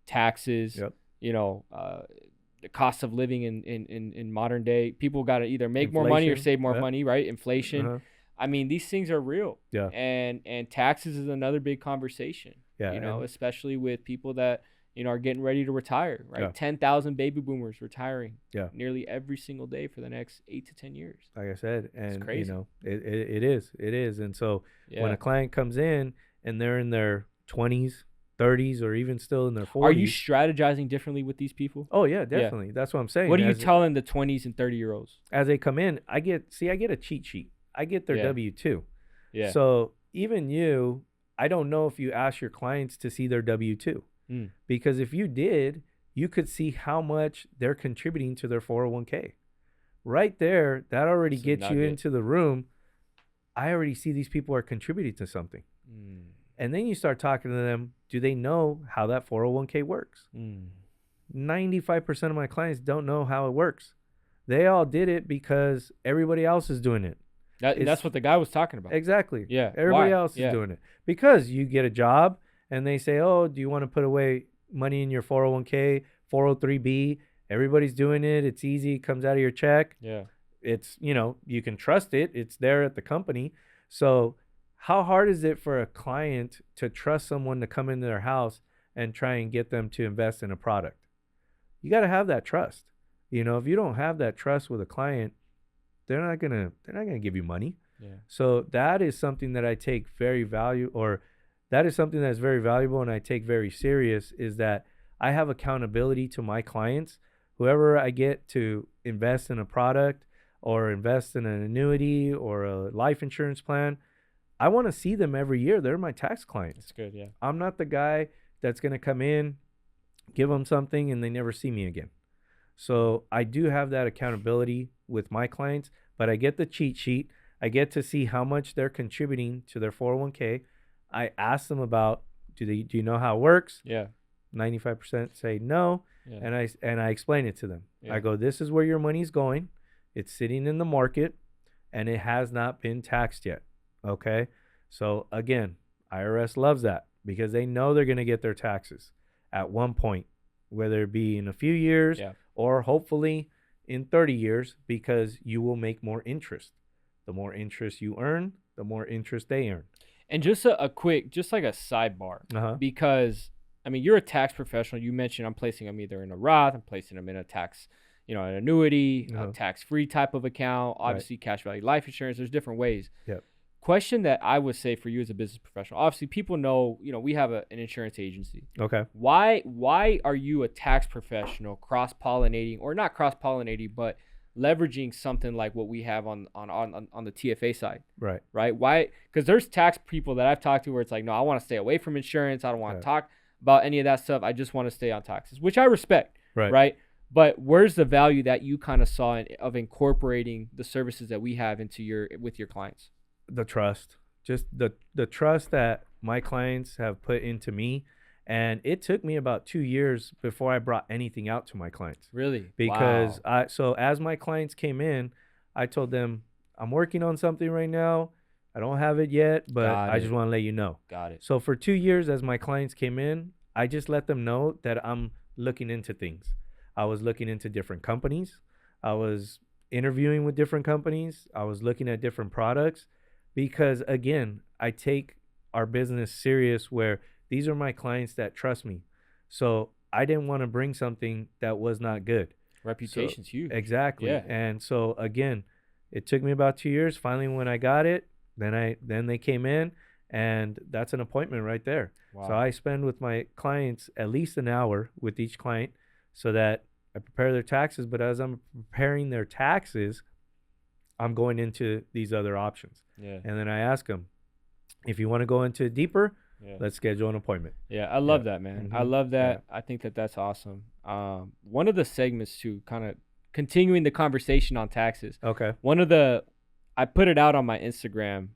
taxes, the cost of living in modern day. People got to either make more money or save more money, right? Inflation. I mean, these things are real. Yeah. And taxes is another big conversation. Yeah. Especially with people that, are getting ready to retire, right? Yeah. 10,000 baby boomers retiring nearly every single day for the next 8 to 10 years. Like I said, and crazy. it is. And so when Yeah. a client comes in and they're in their 20s, 30s, or even still in their 40s. Are you strategizing differently with these people? Oh yeah, definitely. That's what I'm saying. What do you telling the 20s and 30-year-olds? As they come in, I get a cheat sheet. I get their W-2. Yeah. So even you, I don't know if you ask your clients to see their W-2. Because if you did, you could see how much they're contributing to their 401k. Right there, that already gets you into the room. I already see these people are contributing to something. And then you start talking to them. Do they know how that 401k works? 95% of my clients don't know how it works. They all did it because everybody else is doing it. That's what the guy was talking about. Exactly. Yeah. Everybody else is doing it. Because you get a job and they say, oh, do you want to put away money in your 401k, 403b? Everybody's doing it. It's easy. It comes out of your check. Yeah. It's, you can trust it. It's there at the company. So how hard is it for a client to trust someone to come into their house and try and get them to invest in a product? You got to have that trust. If you don't have that trust with a client, they're not gonna give you money. Yeah. So that is something that I take that is something that's very valuable and I take very serious, is that I have accountability to my clients. Whoever I get to invest in a product or invest in an annuity or a life insurance plan, I want to see them every year. They're my tax clients. That's good, yeah. I'm not the guy that's going to come in, give them something, and they never see me again. So I do have that accountability with my clients, but I get the cheat sheet. I get to see how much they're contributing to their 401k. I ask them about, do you know how it works? Yeah. 95% say no. Yeah. And I explain it to them. Yeah. I go, this is where your money's going. It's sitting in the market and it has not been taxed yet. Okay. So again, IRS loves that because they know they're going to get their taxes at one point, whether it be in a few years or hopefully in 30 years, because you will make more interest. The more interest you earn, the more interest they earn. And just a quick, just like a sidebar, because I mean, you're a tax professional. You mentioned I'm placing them either in a Roth, I'm placing them in a tax, an annuity, a tax-free type of account, obviously cash value life insurance. There's different ways. Yep. Question that I would say for you as a business professional, obviously people know, we have an insurance agency. Okay. Why are you a tax professional cross-pollinating, or not cross-pollinating, but leveraging something like what we have on the TFA side? Right. Right. Why? Because there's tax people that I've talked to where it's like, no, I want to stay away from insurance. I don't want to talk about any of that stuff. I just want to stay on taxes, which I respect. Right. But where's the value that you kind of saw of incorporating the services that we have with your clients? The trust, just the trust that my clients have put into me. And it took me about 2 years before I brought anything out to my clients. Really? Because so as my clients came in, I told them, I'm working on something right now. I don't have it yet, but I just want to let you know. Got it. So for 2 years, as my clients came in, I just let them know that I'm looking into things. I was looking into different companies. I was interviewing with different companies. I was looking at different products because, again, I take our business serious where these are my clients that trust me. So I didn't want to bring something that was not good. Reputation's huge. Exactly. Yeah. And so, again, it took me about 2 years. Finally, when I got it, then they came in, and that's an appointment right there. Wow. So I spend with my clients at least an hour with each client so that I prepare their taxes. But as I'm preparing their taxes, I'm going into these other options. Yeah. And then I ask them, if you want to go into deeper, let's schedule an appointment. Yeah, I love that, man. Mm-hmm. I love that. Yeah. I think that's awesome. One of the segments to kind of continuing the conversation on taxes. Okay. I put it out on my Instagram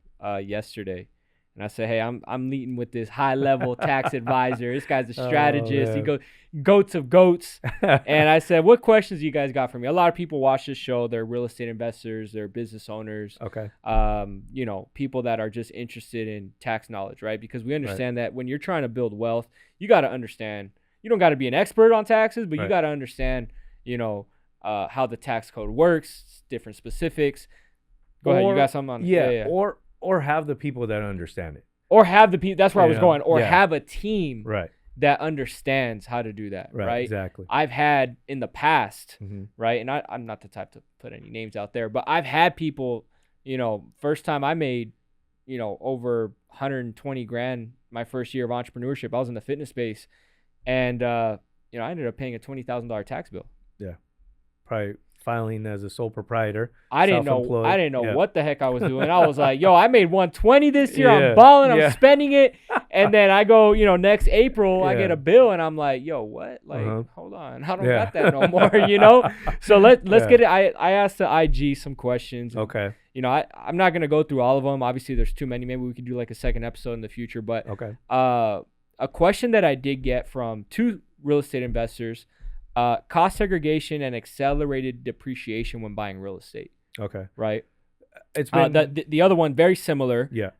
yesterday, and I said, hey, I'm meeting with this high level tax advisor. This guy's a strategist. He goes goats of goats. And I said, what questions you guys got for me? A lot of people watch this show. They're real estate investors. They're business owners. Okay. People that are just interested in tax knowledge, right? Because we understand that when you're trying to build wealth, you got to understand. You don't got to be an expert on taxes, but you got to understand, how the tax code works, different specifics. Go ahead. You got something on? Yeah. Or have the people that understand it. Or have the people. That's where I was going. Or have a team. Right. that understands how to do that, right? Exactly. I've had in the past, Mm-hmm. right? And I'm not the type to put any names out there, but I've had people, first time I made, over 120 grand my first year of entrepreneurship. I was in the fitness space, and I ended up paying a $20,000 tax bill. Yeah. Probably filing as a sole proprietor. I didn't know Yeah. what the heck I was doing. I was like, yo, I made 120 this year. Yeah. I'm balling. Yeah. I'm spending it. And then I go, next April, I Yeah. get a bill, and I'm like, yo, what? Like, hold on. I don't Yeah. got that no more, So let's Yeah. get it. I asked the IG some questions. Okay. I'm not going to go through all of them. Obviously, there's too many. Maybe we could do like a second episode in the future. But Okay. a question that I did get from 2 real estate investors, cost segregation and accelerated depreciation when buying real estate. Okay. Right. It's been the other one very similar. Yeah.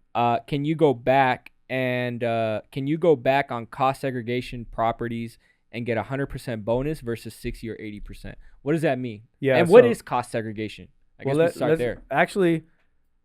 Can you go back on cost segregation properties and get 100% bonus versus 60 or 80%? What does that mean? Yeah. And what is cost segregation? I guess let's start there. Actually,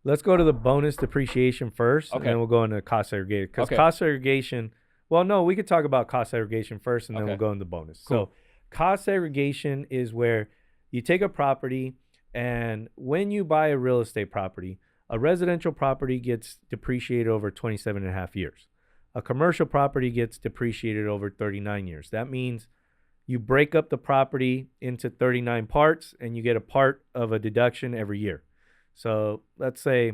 let's go to the bonus depreciation first, and Okay. then we'll go into cost segregation. Because Okay. cost segregation, well, no, we could talk about cost segregation first, and then Okay. we'll go into bonus. Cool. So cost segregation is where you take a property, and when you buy a real estate property, a residential property gets depreciated over 27 and a half years. A commercial property gets depreciated over 39 years. That means you break up the property into 39 parts, and you get a part of a deduction every year. So let's say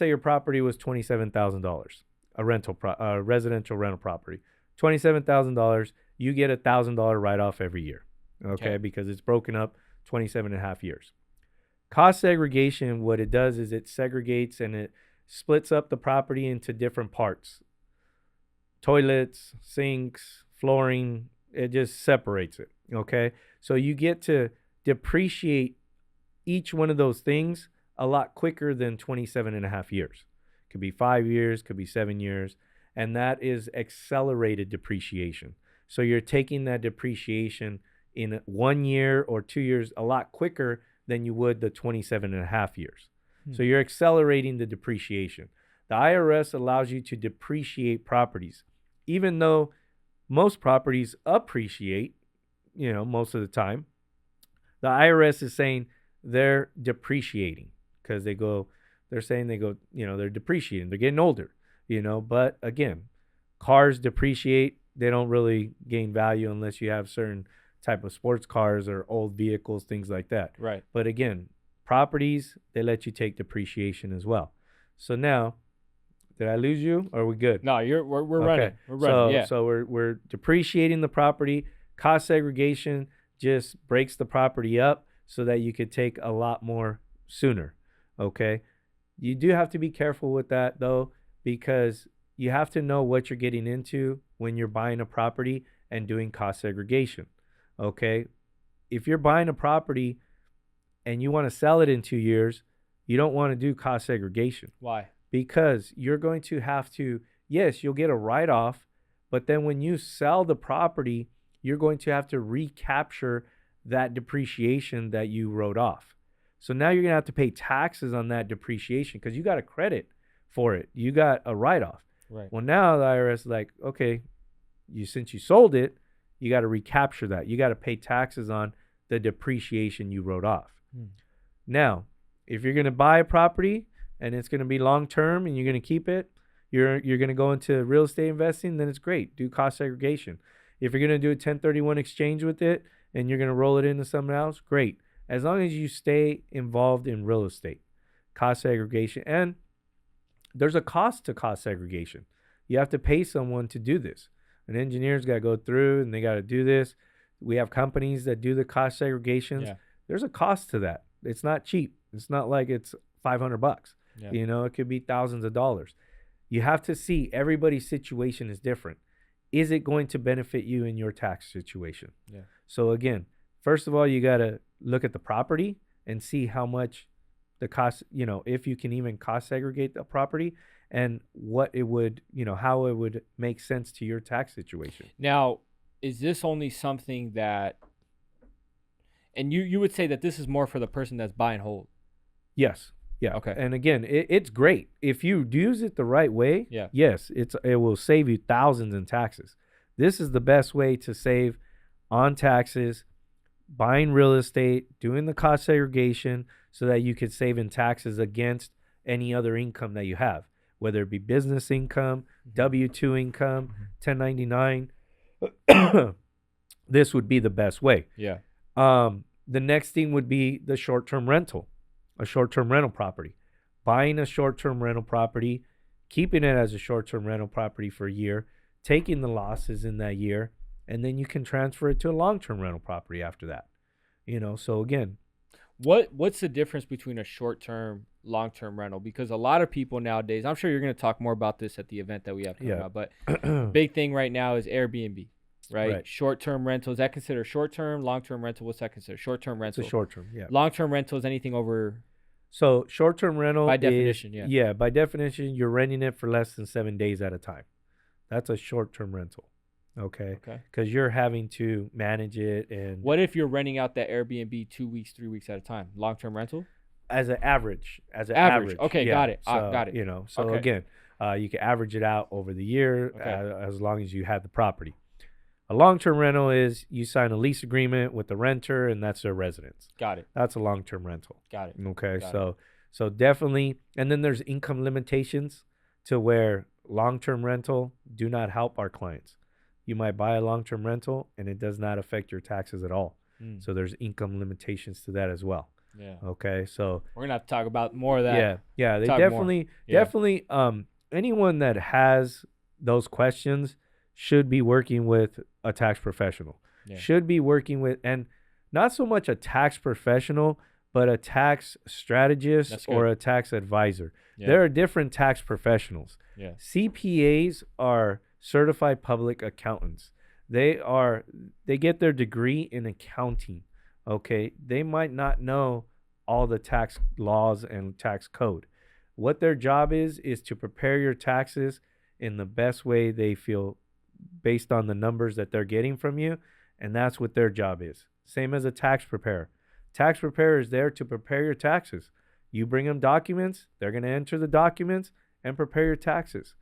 your property was $27,000, a residential rental property, $27,000. You get $1,000 write-off every year, okay, because it's broken up 27 and a half years. Cost segregation, what it does is it segregates and it splits up the property into different parts. Toilets, sinks, flooring, it just separates it, okay? So you get to depreciate each one of those things a lot quicker than 27 and a half years. Could be 5 years, could be 7 years, and that is accelerated depreciation. So you're taking that depreciation in 1 year or 2 years a lot quicker than you would the 27 and a half years. So you're accelerating the depreciation. The IRS allows you to depreciate properties, even though most properties appreciate, most of the time. The IRS is saying they're depreciating because they're depreciating. They're getting older, but again, cars depreciate. They don't really gain value unless you have certain type of sports cars or old vehicles, things like that. Right. But again, properties, they let you take depreciation as well. So now, did I lose you? Or are we good? No, we're running. We're running. So we're depreciating the property. Cost segregation just breaks the property up so that you could take a lot more sooner. Okay. You do have to be careful with that though, because you have to know what you're getting into when you're buying a property and doing cost segregation. Okay. If you're buying a property and you want to sell it in 2 years, you don't want to do cost segregation. Why? Because you're going to have to, yes, you'll get a write-off, but then when you sell the property, you're going to have to recapture that depreciation that you wrote off. So now you're going to have to pay taxes on that depreciation because you got a credit for it. You got a write-off. Right. Well, now the IRS is like, okay, since you sold it, you got to recapture that. You got to pay taxes on the depreciation you wrote off. Now, if you're going to buy a property and it's going to be long-term and you're going to keep it, you're going to go into real estate investing, then it's great. Do cost segregation. If you're going to do a 1031 exchange with it and you're going to roll it into something else, great. As long as you stay involved in real estate, cost segregation. And there's a cost to cost segregation. You have to pay someone to do this. An engineer's got to go through and they got to do this. We have companies that do the cost segregations. Yeah. There's a cost to that. It's not cheap. It's not like it's $500. Yeah. It could be thousands of dollars. You have to see everybody's situation is different. Is it going to benefit you in your tax situation? Yeah. So again, first of all, you got to look at the property and see how much the cost, if you can even cost segregate the property and what it would, how it would make sense to your tax situation. Now, is this only something that, and you would say that this is more for the person that's buy and hold? Yes. Yeah. Okay. And again, it's great. If you use it the right way, Yeah. yes, it will save you thousands in taxes. This is the best way to save on taxes, buying real estate, doing the cost segregation so that you could save in taxes against any other income that you have, whether it be business income, W-2 income, 1099. This would be the best way. Yeah. The next thing would be the short-term rental, a short-term rental property. Buying a short-term rental property, keeping it as a short-term rental property for a year, taking the losses in that year, and then you can transfer it to a long-term rental property after that. So again, what's the difference between a short-term, long-term rental? Because a lot of people nowadays, I'm sure you're going to talk more about this at the event that we have coming up, but big thing right now is Airbnb, right? Short-term rental, is that considered short-term? Long-term rental, what's that considered? Short-term rental. It's a short-term, yeah. Long-term rental is anything over... So short-term rental by definition, Yeah, by definition, you're renting it for less than 7 days at a time. That's a short-term rental. Okay. Because you're having to manage it. And what if you're renting out that Airbnb 2 weeks, 3 weeks at a time? Long-term rental? As an average. Okay, yeah. got it. So, got it. So again, you can average it out over the year as long as you have the property. A long-term rental is you sign a lease agreement with the renter, and that's their residence. Got it. That's a long-term rental. Got it. Okay, Got so definitely, and then there's income limitations to where long-term rental do not help our clients. You might buy a long-term rental, and it does not affect your taxes at all. So there's income limitations to that as well. Yeah. Okay, so we're gonna have to talk about more of that. Yeah. They definitely, anyone that has those questions should be working with a tax professional. Should be working with, and not so much a tax professional, but a tax strategist or a tax advisor. There are different tax professionals. CPAs are certified public accountants. They get their degree in accounting. Okay, they might not know all the tax laws and tax code. What their job is to prepare your taxes in the best way they feel based on the numbers that they're getting from you, and that's what their job is. Same as a tax preparer. Tax preparer is there to prepare your taxes. You bring them documents, they're going to enter the documents and prepare your taxes.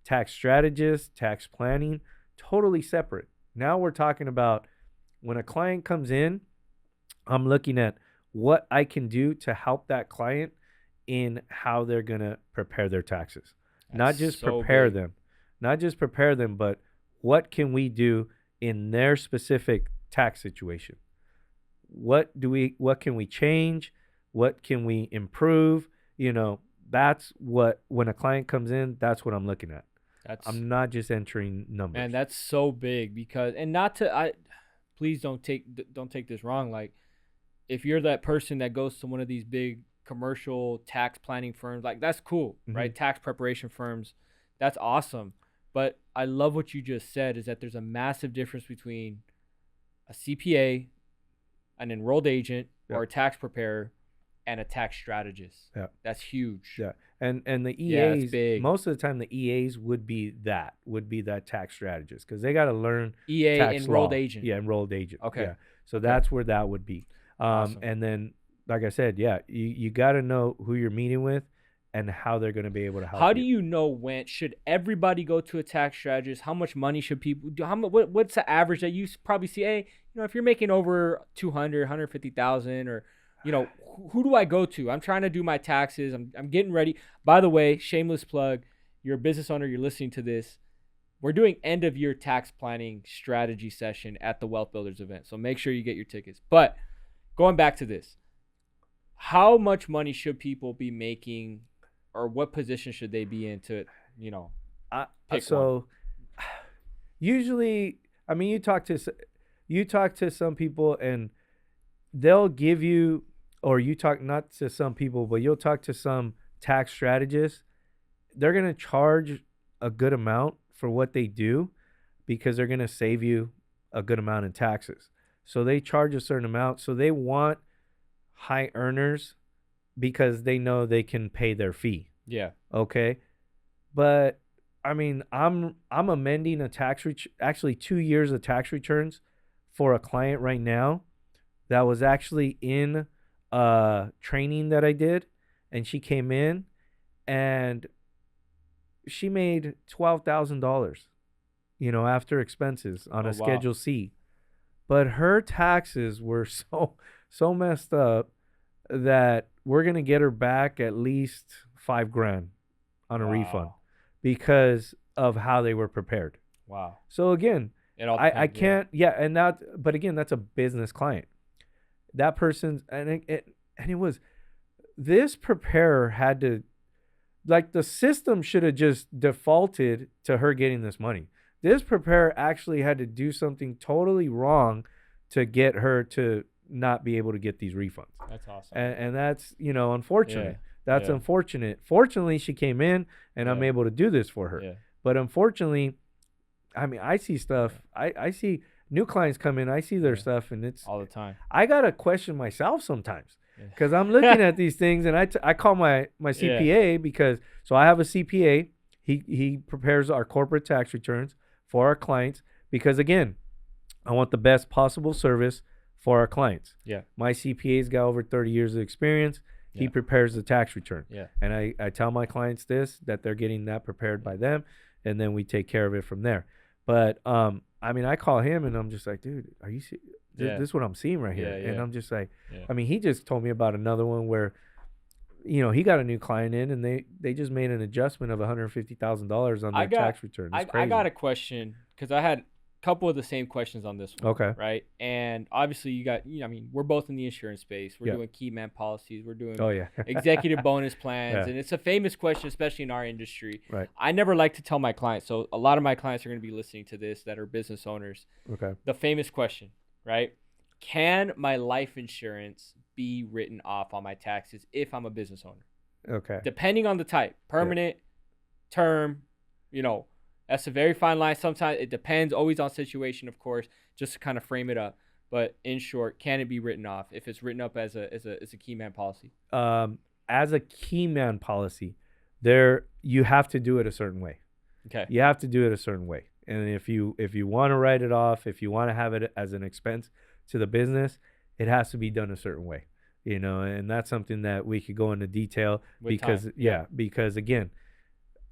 Tax strategist, tax planning, totally separate. Now we're talking about when a client comes in, I'm looking at what I can do to help that client in how they're going to prepare their taxes. Not just prepare them, but what can we do in their specific tax situation? What can we change? What can we improve? That's what, when a client comes in, that's what I'm looking at. I'm not just entering numbers. And that's so big because, and please don't take this wrong. Like, if you're that person that goes to one of these big commercial tax planning firms, like, that's cool, right? Tax preparation firms, that's awesome. But I love what you just said, is that there's a massive difference between a CPA, an enrolled agent, or a tax preparer, and a tax strategist. That's huge. And the EAs, most of the time the EAs would be that tax strategist, because they got to learn EA, tax enrolled law. agent. Yeah, enrolled agent. Okay. Yeah. So that's where that would be. Awesome. And then, like I said, you got to know who you're meeting with and how they're going to be able to help you. How do you know when should everybody go to a tax strategist? How much money should people do? What's the average that you probably see? Hey, if you're making over 200, 150,000, or, who do I go to? I'm trying to do my taxes. I'm getting ready. By the way, shameless plug, you're a business owner, you're listening to this. We're doing end of year tax planning strategy session at the Wealth Builders event. So make sure you get your tickets. But going back to this, how much money should people be making, or what position should they be in to, pick one? Usually, I mean, you talk to some people and they'll give you, or you talk not to some people, but you'll talk to some tax strategists. They're going to charge a good amount for what they do because they're going to save you a good amount in taxes. So they charge a certain amount. So they want high earners because they know they can pay their fee. Yeah. Okay. But I mean, I'm amending actually 2 years of tax returns for a client right now that was actually in training that I did, and she came in and she made $12,000 after expenses on Oh, a wow. Schedule C. But her taxes were so messed up that we're gonna get her back at least $5,000 on a refund Wow. because of how they were prepared. Wow. So again, It all I depends, can't but again, that's a business client. That person's and it was this preparer had to, like, the system should have just defaulted to her getting this money. This preparer actually had to do something totally wrong to get her to not be able to get these refunds. That's awesome. And that's, unfortunate. Yeah. That's Yeah. unfortunate. Fortunately, she came in and I'm Yeah. able to do this for her. Yeah. But unfortunately, I mean, I see stuff. I see new clients come in. I see their Yeah. stuff, and it's All the time. I gotta question myself sometimes Yeah. because I'm looking at these things, and I call my CPA because I have a CPA. He prepares our corporate tax returns for our clients because, again, I want the best possible service for our clients. Yeah. My CPA's got over 30 years of experience. He Yeah. prepares the tax return. Yeah. And I tell my clients that they're getting that prepared by them, and then we take care of it from there. But I mean, I call him and I'm just like, dude, are you Yeah. this is what I'm seeing right here? Yeah, And yeah. I'm just like, Yeah. I mean, he just told me about another one where, he got a new client in and they just made an adjustment of $150,000 on their tax return. It's I crazy. got a question because I had a couple of the same questions on this one. Okay. Right. And obviously you got, I mean, we're both in the insurance space. We're Yeah. doing key man policies. We're doing Oh yeah. executive bonus plans. Yeah. And it's a famous question, especially in our industry. Right. I never like to tell my clients. So a lot of my clients are going to be listening to this that are business owners. Okay. The famous question, right? Can my life insurance be written off on my taxes if I'm a business owner? Okay. Depending on the type, permanent, term, that's a very fine line. Sometimes it depends, always on situation, of course, just to kind of frame it up. But in short, can it be written off if it's written up as a key man policy? As a key man policy, you have to do it a certain way. Okay. You have to do it a certain way. And if you want to write it off, if you want to have it as an expense to the business, it has to be done a certain way. And that's something that we could go into detail With because time. because again,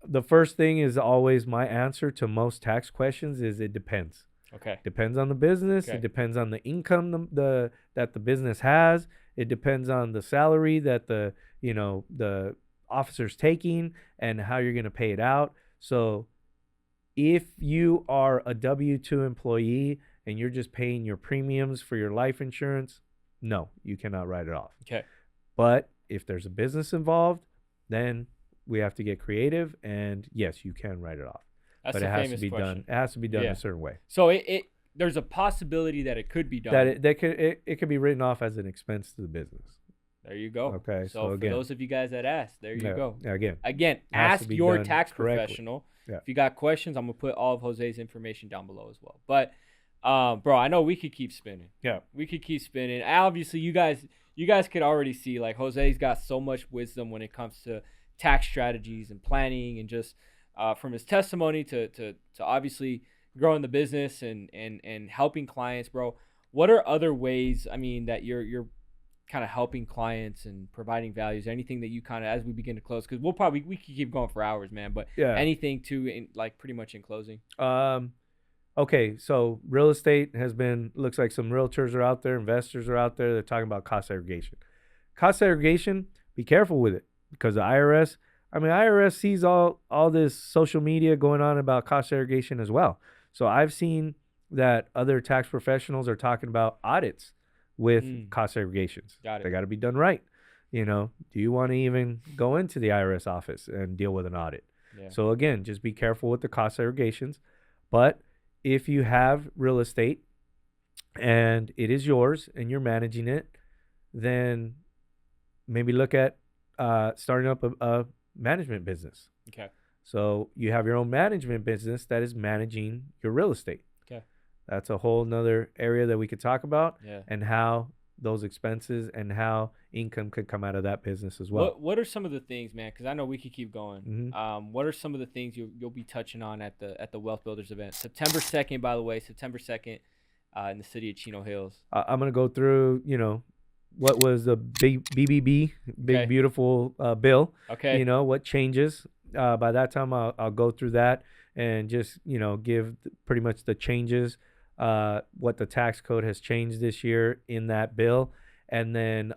the first thing is always my answer to most tax questions is it depends. Okay. Depends on the business. Okay. It depends on the income that the business has. It depends on the salary that the officer's taking and how you're going to pay it out. So if you are a W-2 employee and you're just paying your premiums for your life insurance, no, you cannot write it off. Okay. But if there's a business involved, then we have to get creative, and yes, you can write it off. That's But a it has famous to be question. done. It has to be done Yeah. a certain way. So there's a possibility that it could be done. It could be written off as an expense to the business. There you go. Okay, So, so for again- those of you guys that asked, there you go. Again, Again, Has to ask be your done tax correctly. professional. Yeah. If you got questions, I'm gonna put all of Jose's information down below as well. But, bro, I know we could keep spinning. Yeah. We could keep spinning. Obviously, you guys could already see, like, Jose's got so much wisdom when it comes to tax strategies and planning, and just from his testimony to obviously growing the business and helping clients, bro. What are other ways, I mean, that you're kind of helping clients and providing values? Anything that you kind of, as we begin to close, because we could keep going for hours, man, but Yeah. anything pretty much in closing? Okay, so real estate looks like some realtors are out there, investors are out there, they're talking about cost segregation. Cost segregation, be careful with it, because the IRS sees all this social media going on about cost segregation as well. So I've seen that other tax professionals are talking about audits with cost segregations. Got it. They got to be done right. Do you want to even go into the IRS office and deal with an audit? Yeah. So again, just be careful with the cost segregations. But if you have real estate and it is yours and you're managing it, then maybe look at starting up a management business. Okay. So you have your own management business that is managing your real estate. Okay. That's a whole nother area that we could talk about, Yeah. and how those expenses and how income could come out of that business as well. What are some of the things, man? Because I know we could keep going. Mhm. What are some of the things you'll be touching on at the Wealth Builders event, September 2nd? By the way, September 2nd, in the city of Chino Hills. I'm gonna go through, what was the big BBB, big Okay. beautiful bill. Okay. What changes. By that time, I'll go through that, and just, give pretty much the changes, what the tax code has changed this year in that bill. And then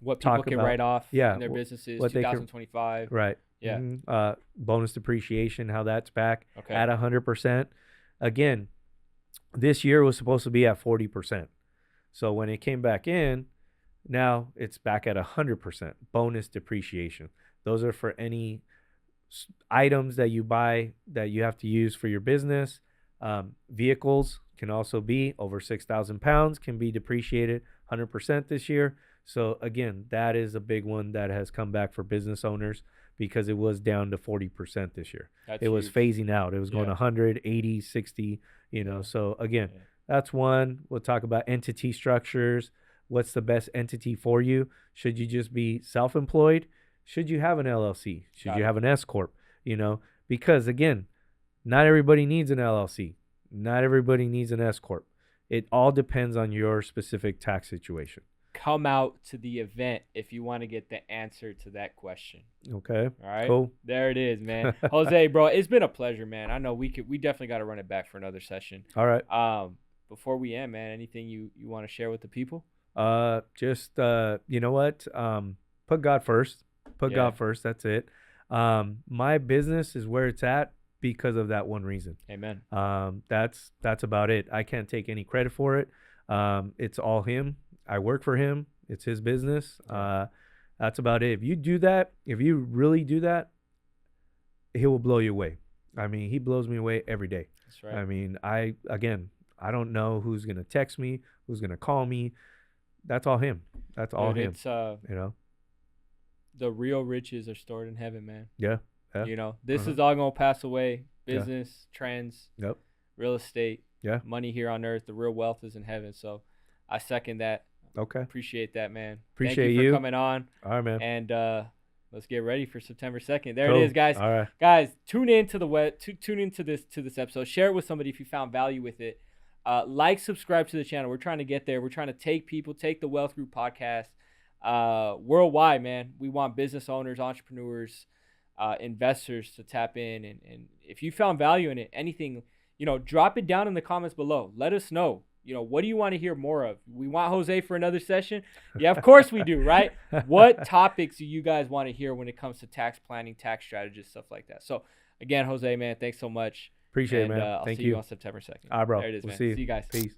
what people can write off in their businesses, what 2025. Right. Yeah. Mm-hmm. Bonus depreciation, how that's back Okay. at 100%. Again, this year was supposed to be at 40%. So when it came back in, now it's back at 100% bonus depreciation. Those are for any items that you buy that you have to use for your business. Vehicles can also be over 6,000 pounds, can be depreciated 100% this year. So again, that is a big one that has come back for business owners because it was down to 40% this year. It was phasing out. It was going 100, 80, 60, So again, that's one. We'll talk about entity structures. What's the best entity for you? Should you just be self-employed? Should you have an LLC? Should you have an S corp? Because again, not everybody needs an LLC. Not everybody needs an S corp. It all depends on your specific tax situation. Come out to the event if you want to get the answer to that question. Okay. All right. Cool. There it is, man. Jose, bro, it's been a pleasure, man. I know we definitely got to run it back for another session. All right. Before we end, man, anything you want to share with the people? Just you know what? Put God first. Put God first. That's it. My business is where it's at because of that one reason. Amen. That's about it. I can't take any credit for it. It's all him. I work for him. It's his business. That's about it. If you do that, if you really do that, he will blow you away. I mean, he blows me away every day. That's right. I mean, I don't know who's going to text me, who's going to call me. That's all him. That's all him. It's, the real riches are stored in heaven, man. Yeah. This is all going to pass away. Business, trends, Yep. real estate, Yeah. money here on earth. The real wealth is in heaven. So I second that. Okay. Appreciate that, man. Appreciate Thank you for coming on. All right, man. And let's get ready for September 2nd. There Cool. it is, guys. All right. Guys, tune into this episode. Share it with somebody if you found value with it. Subscribe to the channel. We're trying to get there. We're trying to take the Wealth Group podcast worldwide, man. We want business owners, entrepreneurs, investors to tap in. And if you found value in it, anything, drop it down in the comments below. Let us know. What do you want to hear more of? We want Jose for another session? Yeah, of course we do, right? What topics do you guys want to hear when it comes to tax planning, tax strategies, stuff like that? So, again, Jose, man, thanks so much. Appreciate it, man. I'll Thank see you on September 2nd. All right, bro. There it is, We'll man. see you. See you guys. Peace.